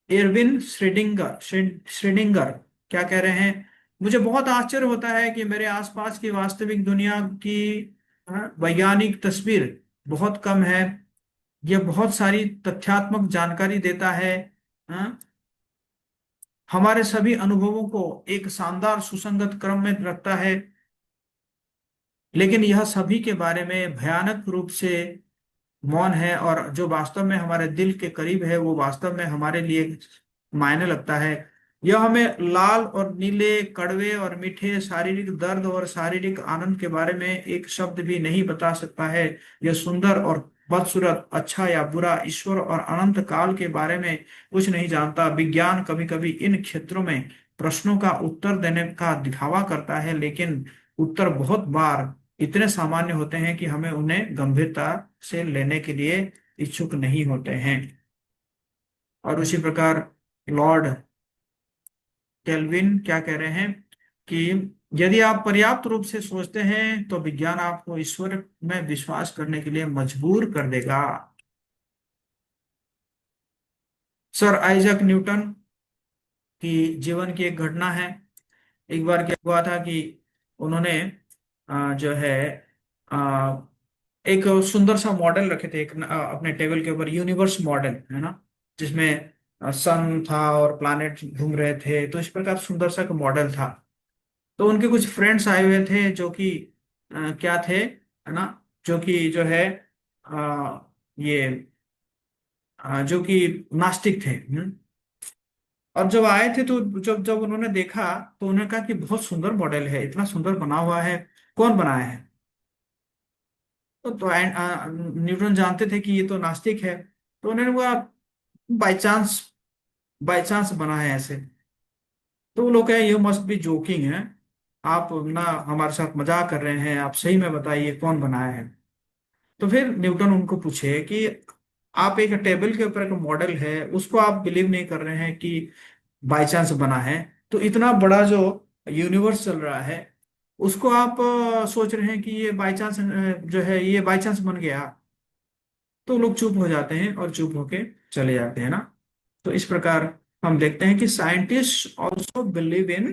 एरविन श्रेडिंगर क्या कह रहे हैं, मुझे बहुत आश्चर्य होता है कि मेरे आसपास की वास्तविक दुनिया की वैज्ञानिक तस्वीर बहुत कम है। यह बहुत सारी तथ्यात्मक जानकारी देता है, हाँ, हमारे सभी अनुभवों को एक शानदार सुसंगत क्रम में रखता है। लेकिन यह सभी के बारे में भयानक रूप से मौन है, और जो वास्तव में हमारे दिल के करीब है वो वास्तव में हमारे लिए मायने लगता है। यह हमें लाल और नीले, कड़वे और मीठे, शारीरिक दर्द और शारीरिक आनंद के बारे में एक शब्द भी नहीं बता सकता है। यह सुंदर और बदसूरत, अच्छा या बुरा, ईश्वर और अनंत काल के बारे में कुछ नहीं जानता। विज्ञान कभी कभी इन क्षेत्रों में प्रश्नों का उत्तर देने का दिखावा करता है, लेकिन उत्तर बहुत बार इतने सामान्य होते हैं कि हमें उन्हें गंभीरता से लेने के लिए इच्छुक नहीं होते हैं। और उसी प्रकार लॉर्ड केल्विन क्या कह रहे हैं कि यदि आप पर्याप्त रूप से सोचते हैं तो विज्ञान आपको ईश्वर में विश्वास करने के लिए मजबूर कर देगा। सर आइजक न्यूटन की जीवन की एक घटना है। एक बार क्या हुआ था कि उन्होंने जो है अ, एक सुंदर सा मॉडल रखे थे, अपने टेबल के ऊपर, यूनिवर्स मॉडल, है ना, जिसमें सन था और प्लैनेट घूम रहे थे। तो इस प्रकार सुंदर सा एक मॉडल था। तो उनके कुछ फ्रेंड्स आए हुए थे जो कि क्या थे, है ना, जो कि जो है ये जो कि नास्तिक थे। और जब आए थे तो जब जब उन्होंने देखा तो उन्होंने कहा कि बहुत सुंदर मॉडल है, इतना सुंदर बना हुआ है, कौन बनाया है? न्यूटन जानते थे कि ये तो नास्तिक है, तो उन्होंने बोला बाय चांस, बाय चांस बना है ऐसे। तो वो लोग कहे ये मस्ट बी जोकिंग है, आप ना हमारे साथ मजाक कर रहे हैं, आप सही में बताइए कौन बनाया है। तो फिर न्यूटन उनको पूछे कि आप एक टेबल के ऊपर एक मॉडल है, उसको आप बिलीव नहीं कर रहे हैं कि बाय चांस बना है, तो इतना बड़ा जो यूनिवर्स चल रहा है उसको आप सोच रहे हैं कि ये बाय चांस जो है ये बाय चांस बन गया। तो लोग चुप हो जाते हैं और चुप होके चले जाते हैं ना। तो इस प्रकार हम देखते हैं कि scientist also believe in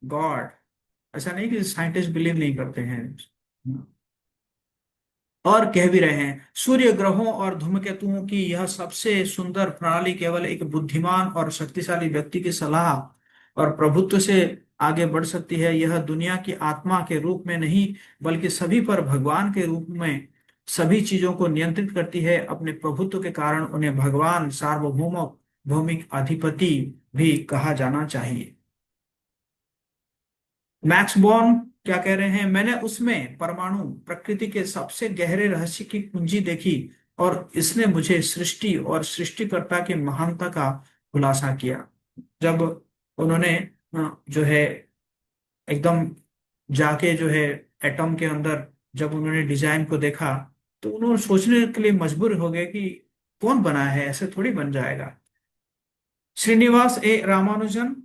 God. ऐसा नहीं कि साइंटिस्ट बिलीव नहीं करते हैं। और कह भी रहे हैं, सूर्य ग्रहों और धूमकेतुओं की यह सबसे सुंदर प्रणाली केवल एक बुद्धिमान और शक्तिशाली व्यक्ति की सलाह और प्रभुत्व से आगे बढ़ सकती है। यह दुनिया की आत्मा के रूप में नहीं, बल्कि सभी पर भगवान के रूप में सभी चीजों को नियंत्रित करती है। अपने प्रभुत्व के कारण उन्हें भगवान सार्वभौम भौमिक अधिपति भी कहा जाना चाहिए। मैक्स बॉर्न क्या कह रहे हैं, मैंने उसमें परमाणु प्रकृति के सबसे गहरे रहस्य की कुंजी देखी और इसने मुझे सृष्टि और सृष्टिकर्ता की महानता का खुलासा किया। जब उन्होंने जो है एकदम जाके जो है एटम के अंदर जब उन्होंने डिजाइन को देखा, तो उन्होंने सोचने के लिए मजबूर हो गए कि कौन बनाया है, ऐसे थोड़ी बन जाएगा। श्रीनिवास ए रामानुजन,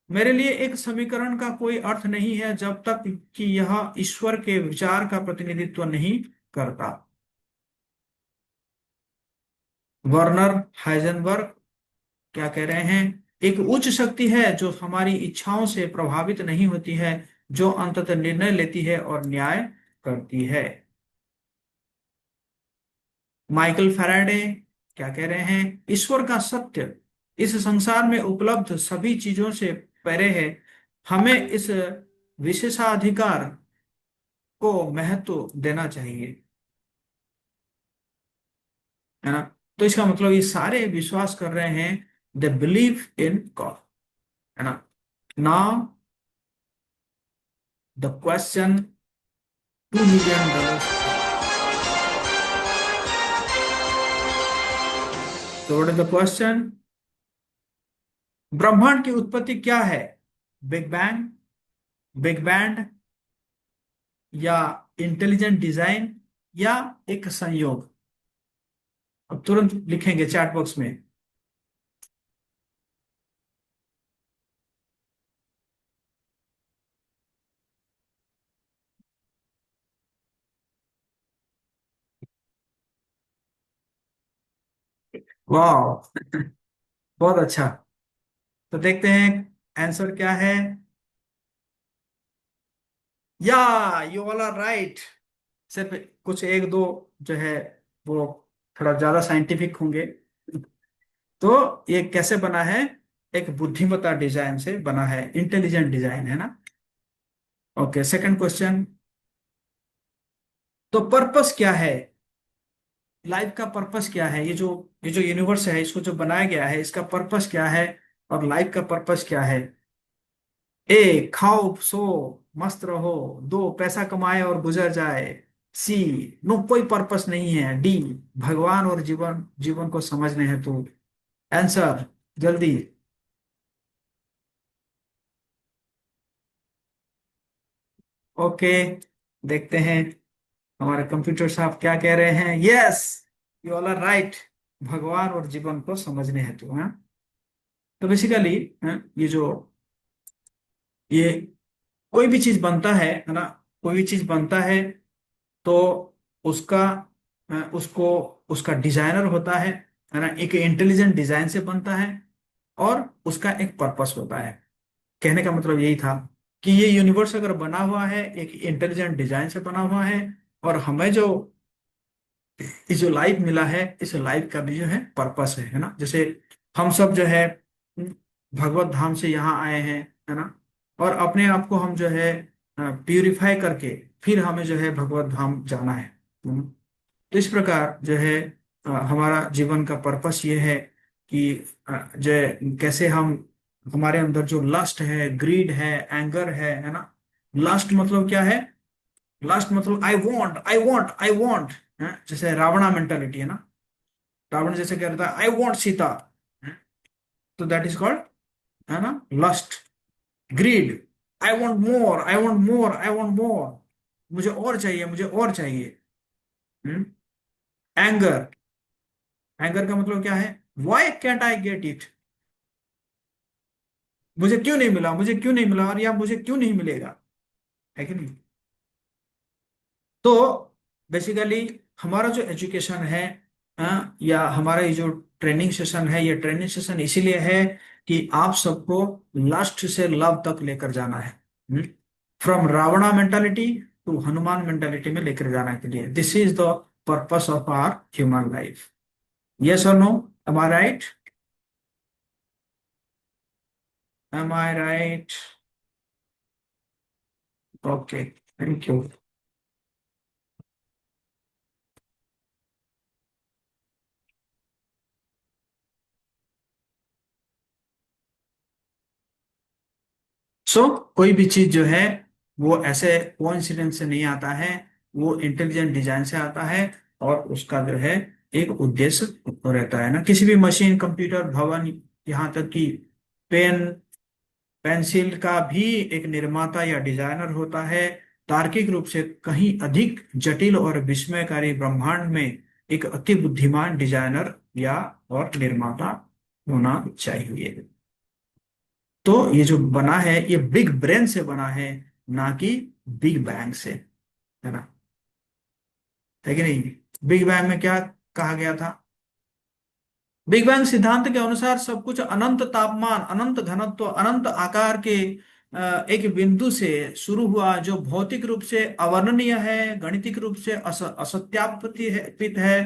मेरे लिए एक समीकरण का कोई अर्थ नहीं है जब तक कि यह ईश्वर के विचार का प्रतिनिधित्व नहीं करता। वर्नर हाइजेनबर्ग क्या कह रहे हैं, एक उच्च शक्ति है जो हमारी इच्छाओं से प्रभावित नहीं होती है, जो अंततः निर्णय लेती है और न्याय करती है। माइकल फैराडे क्या कह रहे हैं, ईश्वर का सत्य इस संसार में उपलब्ध सभी चीजों से परे है। हमें इस विशेषाधिकार को महत्व देना चाहिए, है ना। तो इसका मतलब ये सारे विश्वास कर रहे हैं, दे बिलीव इन गॉड, है ना। Now the question, $2 million। तो व्हाट इज द क्वेश्चन, ब्रह्मांड की उत्पत्ति क्या है, बिग बैंग, बिग बैंड, या इंटेलिजेंट डिजाइन, या एक संयोग। अब तुरंत लिखेंगे चैट बॉक्स में। वाह बहुत अच्छा। तो देखते हैं आंसर क्या है। या यू ऑल आर राइट। सिर्फ कुछ एक दो जो है वो थोड़ा ज्यादा साइंटिफिक होंगे। तो ये कैसे बना है, एक बुद्धिमत्ता डिजाइन से बना है, इंटेलिजेंट डिजाइन, है ना। ओके, सेकंड क्वेश्चन, तो पर्पस क्या है, लाइफ का पर्पस क्या है, ये जो यूनिवर्स है इसको जो बनाया गया है इसका पर्पस क्या है, और लाइफ का पर्पस क्या है। ए, खाओ सो मस्त रहो। दो, पैसा कमाए और गुजर जाए। सी, नो कोई पर्पस नहीं है। डी, भगवान और जीवन जीवन को समझने हेतु। आंसर जल्दी। ओके, देखते हैं हमारे कंप्यूटर साहब क्या कह रहे हैं। Yes, you all are right, भगवान और जीवन को समझने हेतु। हाँ, तो बेसिकली ये कोई भी चीज बनता है ना, कोई भी चीज बनता है तो उसका उसको उसका डिजाइनर होता है ना, एक इंटेलिजेंट डिजाइन से बनता है और उसका एक पर्पस होता है। कहने का मतलब यही था कि ये यूनिवर्स अगर बना हुआ है एक इंटेलिजेंट डिजाइन से बना हुआ है, और हमें जो ये जो लाइफ मिला है इस लाइफ का भी जो है पर्पस है ना। जैसे हम सब जो है भगवत धाम से यहाँ आए हैं, है ना, और अपने आप को हम जो है प्यूरिफाई करके फिर हमें जो है भगवत धाम जाना है। तो इस प्रकार जो है हमारा जीवन का पर्पस ये है कि जो है, कैसे हम हमारे अंदर जो लस्ट है, ग्रीड है, एंगर है ना। लस्ट मतलब क्या है, लास्ट मतलब I want I want I want, जैसे रावणा मेंटालिटी है ना। रावण जैसे कह रहा था आई वॉन्ट सीता, है? तो दैट इज कॉल्ड, है ना, lust. Greed, I want more I want more I want more, मुझे और चाहिए मुझे और चाहिए। एंगर, एंगर का मतलब क्या है, why can't I get it, मुझे क्यों नहीं मिला मुझे क्यों नहीं मिला, और या मुझे क्यों नहीं मिलेगा, है कि नहीं। तो बेसिकली हमारा जो एजुकेशन है, या हमारा ये जो ट्रेनिंग सेशन है, ये ट्रेनिंग सेशन इसीलिए है कि आप सबको लास्ट से लव तक लेकर जाना है। From Ravana mentality to Hanuman mentality में लेकर जाने के लिए। This is the purpose of our human life. Yes और no? Am I right? Am I right? Okay, thank you. कोई भी चीज जो है वो ऐसे कोइंसिडेंस से नहीं आता है, वो इंटेलिजेंट डिजाइन से आता है, और उसका जो है एक उद्देश्य रहता है ना। किसी भी मशीन, कंप्यूटर, भवन, यहाँ तक कि पेन पेंसिल का भी एक निर्माता या डिजाइनर होता है। तार्किक रूप से कहीं अधिक जटिल और विस्मयकारी ब्रह्मांड में एक अति बुद्धिमान डिजाइनर या और निर्माता होना चाहिए। तो ये जो बना है ये बिग ब्रेन से बना है, ना कि बिग बैंग से, है ना? है कि नहीं? बिग बैंग में क्या कहा गया था? बिग बैंग सिद्धांत के अनुसार सब कुछ अनंत तापमान, अनंत घनत्व, अनंत आकार के एक बिंदु से शुरू हुआ, जो भौतिक रूप से अवर्णनीय है, गणितिक रूप से असत्यापित है,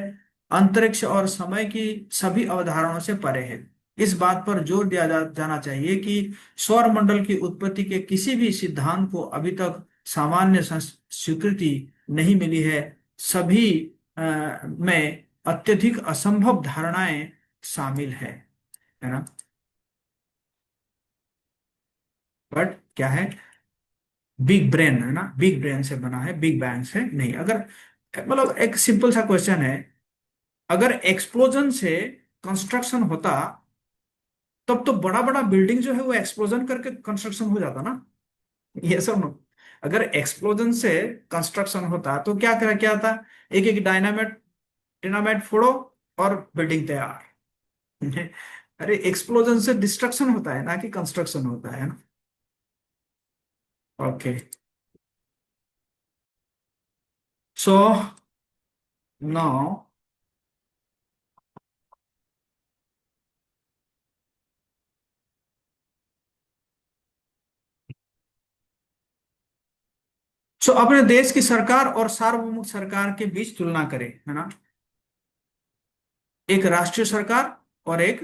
अंतरिक्ष और समय की सभी अवधारणाओं से परे है। इस बात पर जोर दिया जाना चाहिए कि सौर मंडल की उत्पत्ति के किसी भी सिद्धांत को अभी तक सामान्य स्वीकृति नहीं मिली है। सभी में अत्यधिक असंभव धारणाएं शामिल है ना? बट क्या है? बिग ब्रेन, है ना? बिग ब्रेन से बना है, बिग बैंग से नहीं। अगर मतलब एक सिंपल सा क्वेश्चन है, अगर एक्सप्लोजन से कंस्ट्रक्शन होता तब तो बड़ा बड़ा बिल्डिंग जो है वो एक्सप्लोजन करके कंस्ट्रक्शन हो जाता ना। ये सब नो, अगर एक्सप्लोजन से कंस्ट्रक्शन होता तो क्या था? एक एक डायनामाइट डिनामाइट फोड़ो और बिल्डिंग तैयार। अरे एक्सप्लोजन से डिस्ट्रक्शन होता है, ना कि कंस्ट्रक्शन होता है ना। ओके, सो नाउ अपने देश की सरकार और सार्वभौमिक सरकार के बीच तुलना करें, है ना? एक राष्ट्रीय सरकार और एक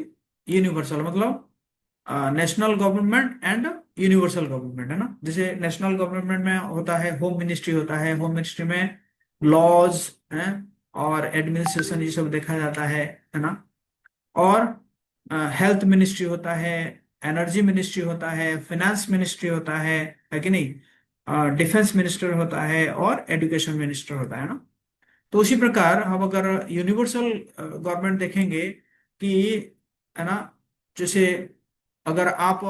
यूनिवर्सल, मतलब national government and universal government, है ना? जैसे नेशनल गवर्नमेंट में होता है होम मिनिस्ट्री, होता है होम मिनिस्ट्री में लॉज हैं और एडमिनिस्ट्रेशन ये सब देखा जाता है ना? और हेल्थ मिनिस्ट्री होता है, एनर्जी मिनिस्ट्री होता है, फाइनेंस मिनिस्ट्री होता है कि नहीं? डिफेंस मिनिस्टर होता है और एजुकेशन मिनिस्टर होता है ना? तो उसी प्रकार हम अगर यूनिवर्सल गवर्नमेंट देखेंगे कि, है ना, जैसे अगर आप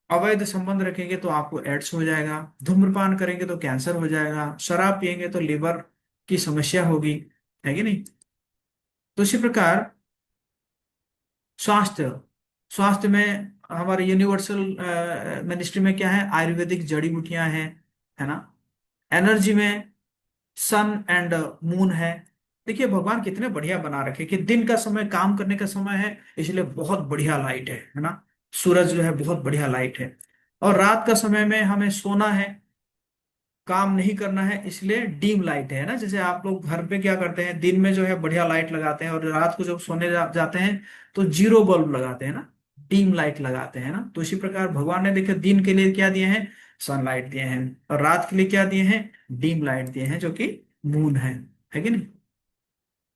अवैध संबंध रखेंगे तो आपको एड्स हो जाएगा, धूम्रपान करेंगे तो कैंसर हो जाएगा, शराब पिएंगे तो लिवर की समस्या होगी, है कि नहीं? तो इसी प्रकार स्वास्थ्य स्वास्थ्य में हमारे यूनिवर्सल मिनिस्ट्री में क्या है? आयुर्वेदिक जड़ी बूटियां हैं, है ना? एनर्जी में सन एंड मून है। देखिए भगवान कितने बढ़िया बना रखे कि दिन का समय काम करने का समय है, इसलिए बहुत बढ़िया लाइट है ना? सूरज जो है बहुत बढ़िया लाइट है। और रात का समय में हमें सोना है, काम नहीं करना है, इसलिए डीम लाइट है ना? जैसे आप लोग घर पे क्या करते हैं, दिन में जो है बढ़िया लाइट लगाते हैं, और रात को जब सोने जाते हैं तो जीरो बल्ब लगाते हैं ना, डीम लाइट लगाते हैं ना? तो इसी प्रकार भगवान ने देखे दिन के लिए क्या दिए हैं? सनलाइट दिए हैं, और रात के लिए क्या दिए हैं? डीम लाइट दिए हैं, जो कि मून है कि नहीं?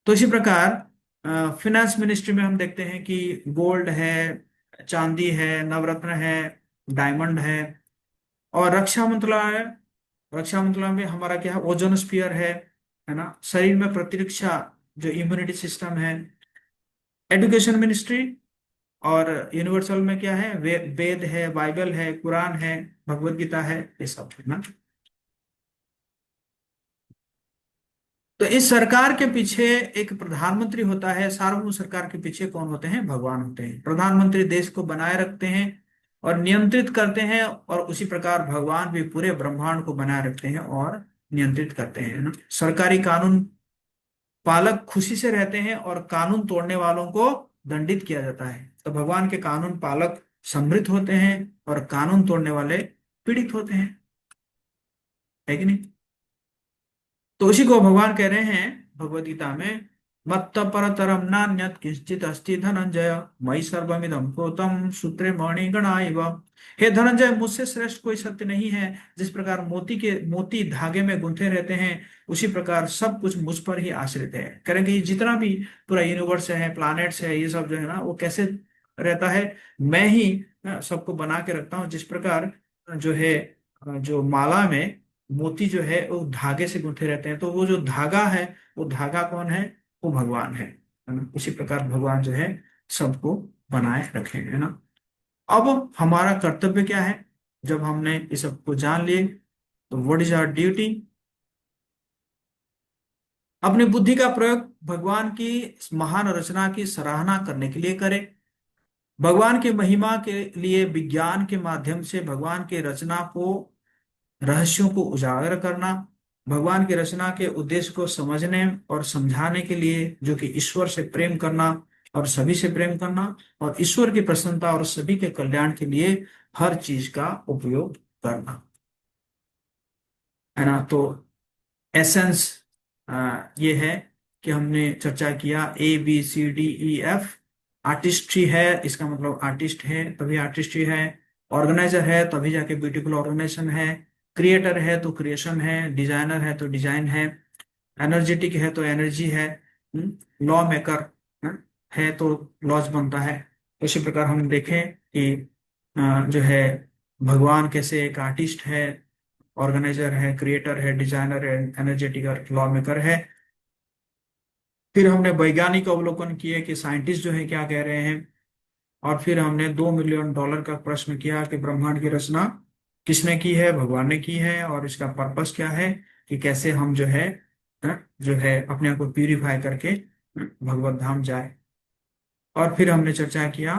तो इसी प्रकार फिनेंस मिनिस्ट्री में हम देखते हैं कि गोल्ड है, चांदी है, नवरत्न है, डायमंड है। और रक्षा मंत्रालय में हमारा क्या है? ओजोन स्फीयर है ना? शरीर में प्रतिरक्षा, जो इम्यूनिटी सिस्टम है। एजुकेशन मिनिस्ट्री और यूनिवर्सल में क्या है? वेद है, बाइबल है, कुरान है, भगवत गीता है, ये सब है ना? तो इस सरकार के पीछे एक प्रधानमंत्री होता है। सार्वभौम सरकार के पीछे कौन होते हैं? भगवान होते हैं। प्रधानमंत्री देश को बनाए रखते हैं और नियंत्रित करते हैं, और उसी प्रकार भगवान भी पूरे ब्रह्मांड को बनाए रखते हैं और नियंत्रित करते हैं, है ना? सरकारी कानून पालक खुशी से रहते हैं और कानून तोड़ने वालों को दंडित किया जाता है। तो भगवान के कानून पालक समृद्ध होते हैं और कानून तोड़ने वाले पीड़ित होते हैं, है कि नहीं? तो उसी को भगवान कह रहे हैं भगवद गीता में, मत्त परतरम नान्यत् किंचित अस्ति धनंजय, मयि सर्वमिदं प्रोतम सूत्रे मणिगणा इव। हे धनंजय, मुझसे श्रेष्ठ कोई सत्य नहीं है। जिस प्रकार मोती धागे में गुंथे रहते हैं, उसी प्रकार सब कुछ मुझ पर ही आश्रित है। करेंगे ये जितना भी पूरा यूनिवर्स है, प्लैनेट्स है, ये सब जो है ना, वो कैसे रहता है? मैं ही सबको बना के रखता हूँ। जिस प्रकार जो है, जो माला में मोती जो है वो धागे से गुंथे रहते हैं, तो वो जो धागा है, वो धागा कौन है? वो भगवान है ना? उसी प्रकार भगवान जो है सबको बनाए रखे, है ना। अब हमारा कर्तव्य क्या है? जब हमने इस सब को जान लिए, तो व्हाट इज आवर ड्यूटी? अपनी बुद्धि का प्रयोग भगवान की महान रचना की सराहना करने के लिए करें। भगवान की महिमा के लिए विज्ञान के माध्यम से भगवान की रचना को, रहस्यों को उजागर करना, भगवान की रचना के उद्देश्य को समझने और समझाने के लिए, जो कि ईश्वर से प्रेम करना और सभी से प्रेम करना, और ईश्वर की प्रसन्नता और सभी के कल्याण के लिए हर चीज का उपयोग करना, है ना। तो एसेंस ये है कि हमने चर्चा किया ABCDEF। आर्टिस्ट्री है, इसका मतलब आर्टिस्ट है तभी आर्टिस्ट्री है। ऑर्गेनाइजर है तभी जाके ब्यूटीफुल ऑर्गेनाइजेशन है। क्रिएटर है तो क्रिएशन है। डिजाइनर है तो डिजाइन है। एनर्जेटिक है तो एनर्जी है। लॉ मेकर है तो लॉज बनता है। इसी प्रकार हम देखें कि जो है भगवान कैसे एक आर्टिस्ट है, ऑर्गेनाइजर है, क्रिएटर है, डिजाइनर है, एनर्जेटिक और लॉ मेकर है। फिर हमने वैज्ञानिक अवलोकन किए कि साइंटिस्ट जो है क्या कह रहे हैं। और फिर हमने $2 मिलियन का प्रश्न किया कि ब्रह्मांड की रचना किसने की है? भगवान ने की है। और इसका पर्पस क्या है, कि कैसे हम जो है अपने आप को प्यूरिफाई करके भगवत धाम जाए। और फिर हमने चर्चा किया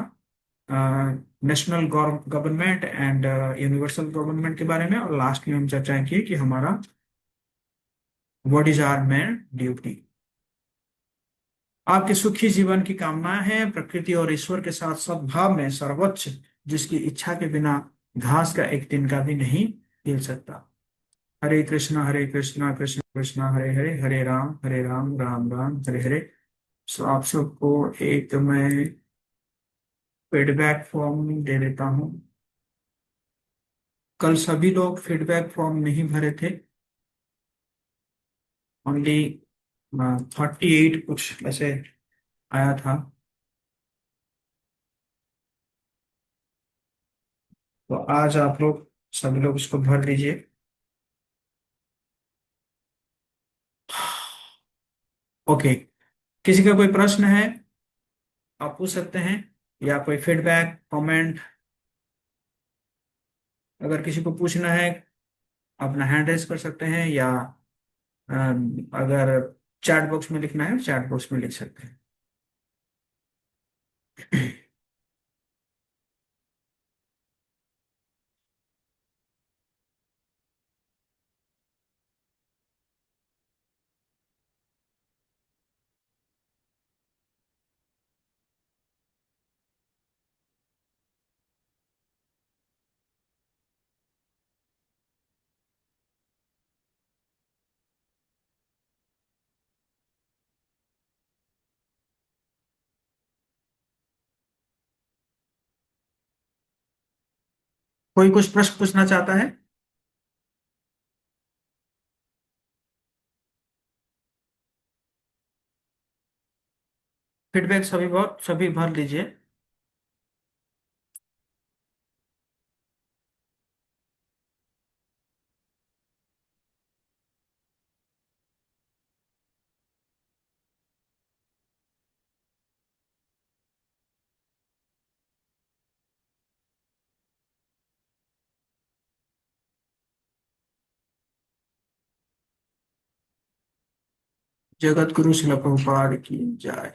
national government and universal government के बारे में। और लास्ट में हम चर्चा की कि हमारा what is our main duty. आपके सुखी जीवन की कामना है, प्रकृति और ईश्वर के साथ सद्भाव में सर्वोच्च, जिसकी इच्छा के बिना घास का एक तिनका भी नहीं हिल सकता। हरे कृष्णा कृष्ण कृष्ण हरे हरे, हरे राम राम राम हरे हरे। सो आप सबको एक मैं फीडबैक फॉर्म दे देता हूँ। कल सभी लोग फीडबैक फॉर्म नहीं भरे थे, ओनली 38 कुछ ऐसे आया था। तो आज आप लोग सभी लोग इसको भर लीजिए। ओके, किसी का कोई प्रश्न है आप पूछ सकते हैं, या कोई फीडबैक कमेंट अगर किसी को पूछना है, अपना हैंड रेज कर सकते हैं, या अगर चैट बॉक्स में लिखना है चैट बॉक्स में लिख सकते हैं। कोई कुछ प्रश्न पूछना चाहता है? फीडबैक सभी भर लीजिए। जगत गुरु शिल प्रभुपाद की जय।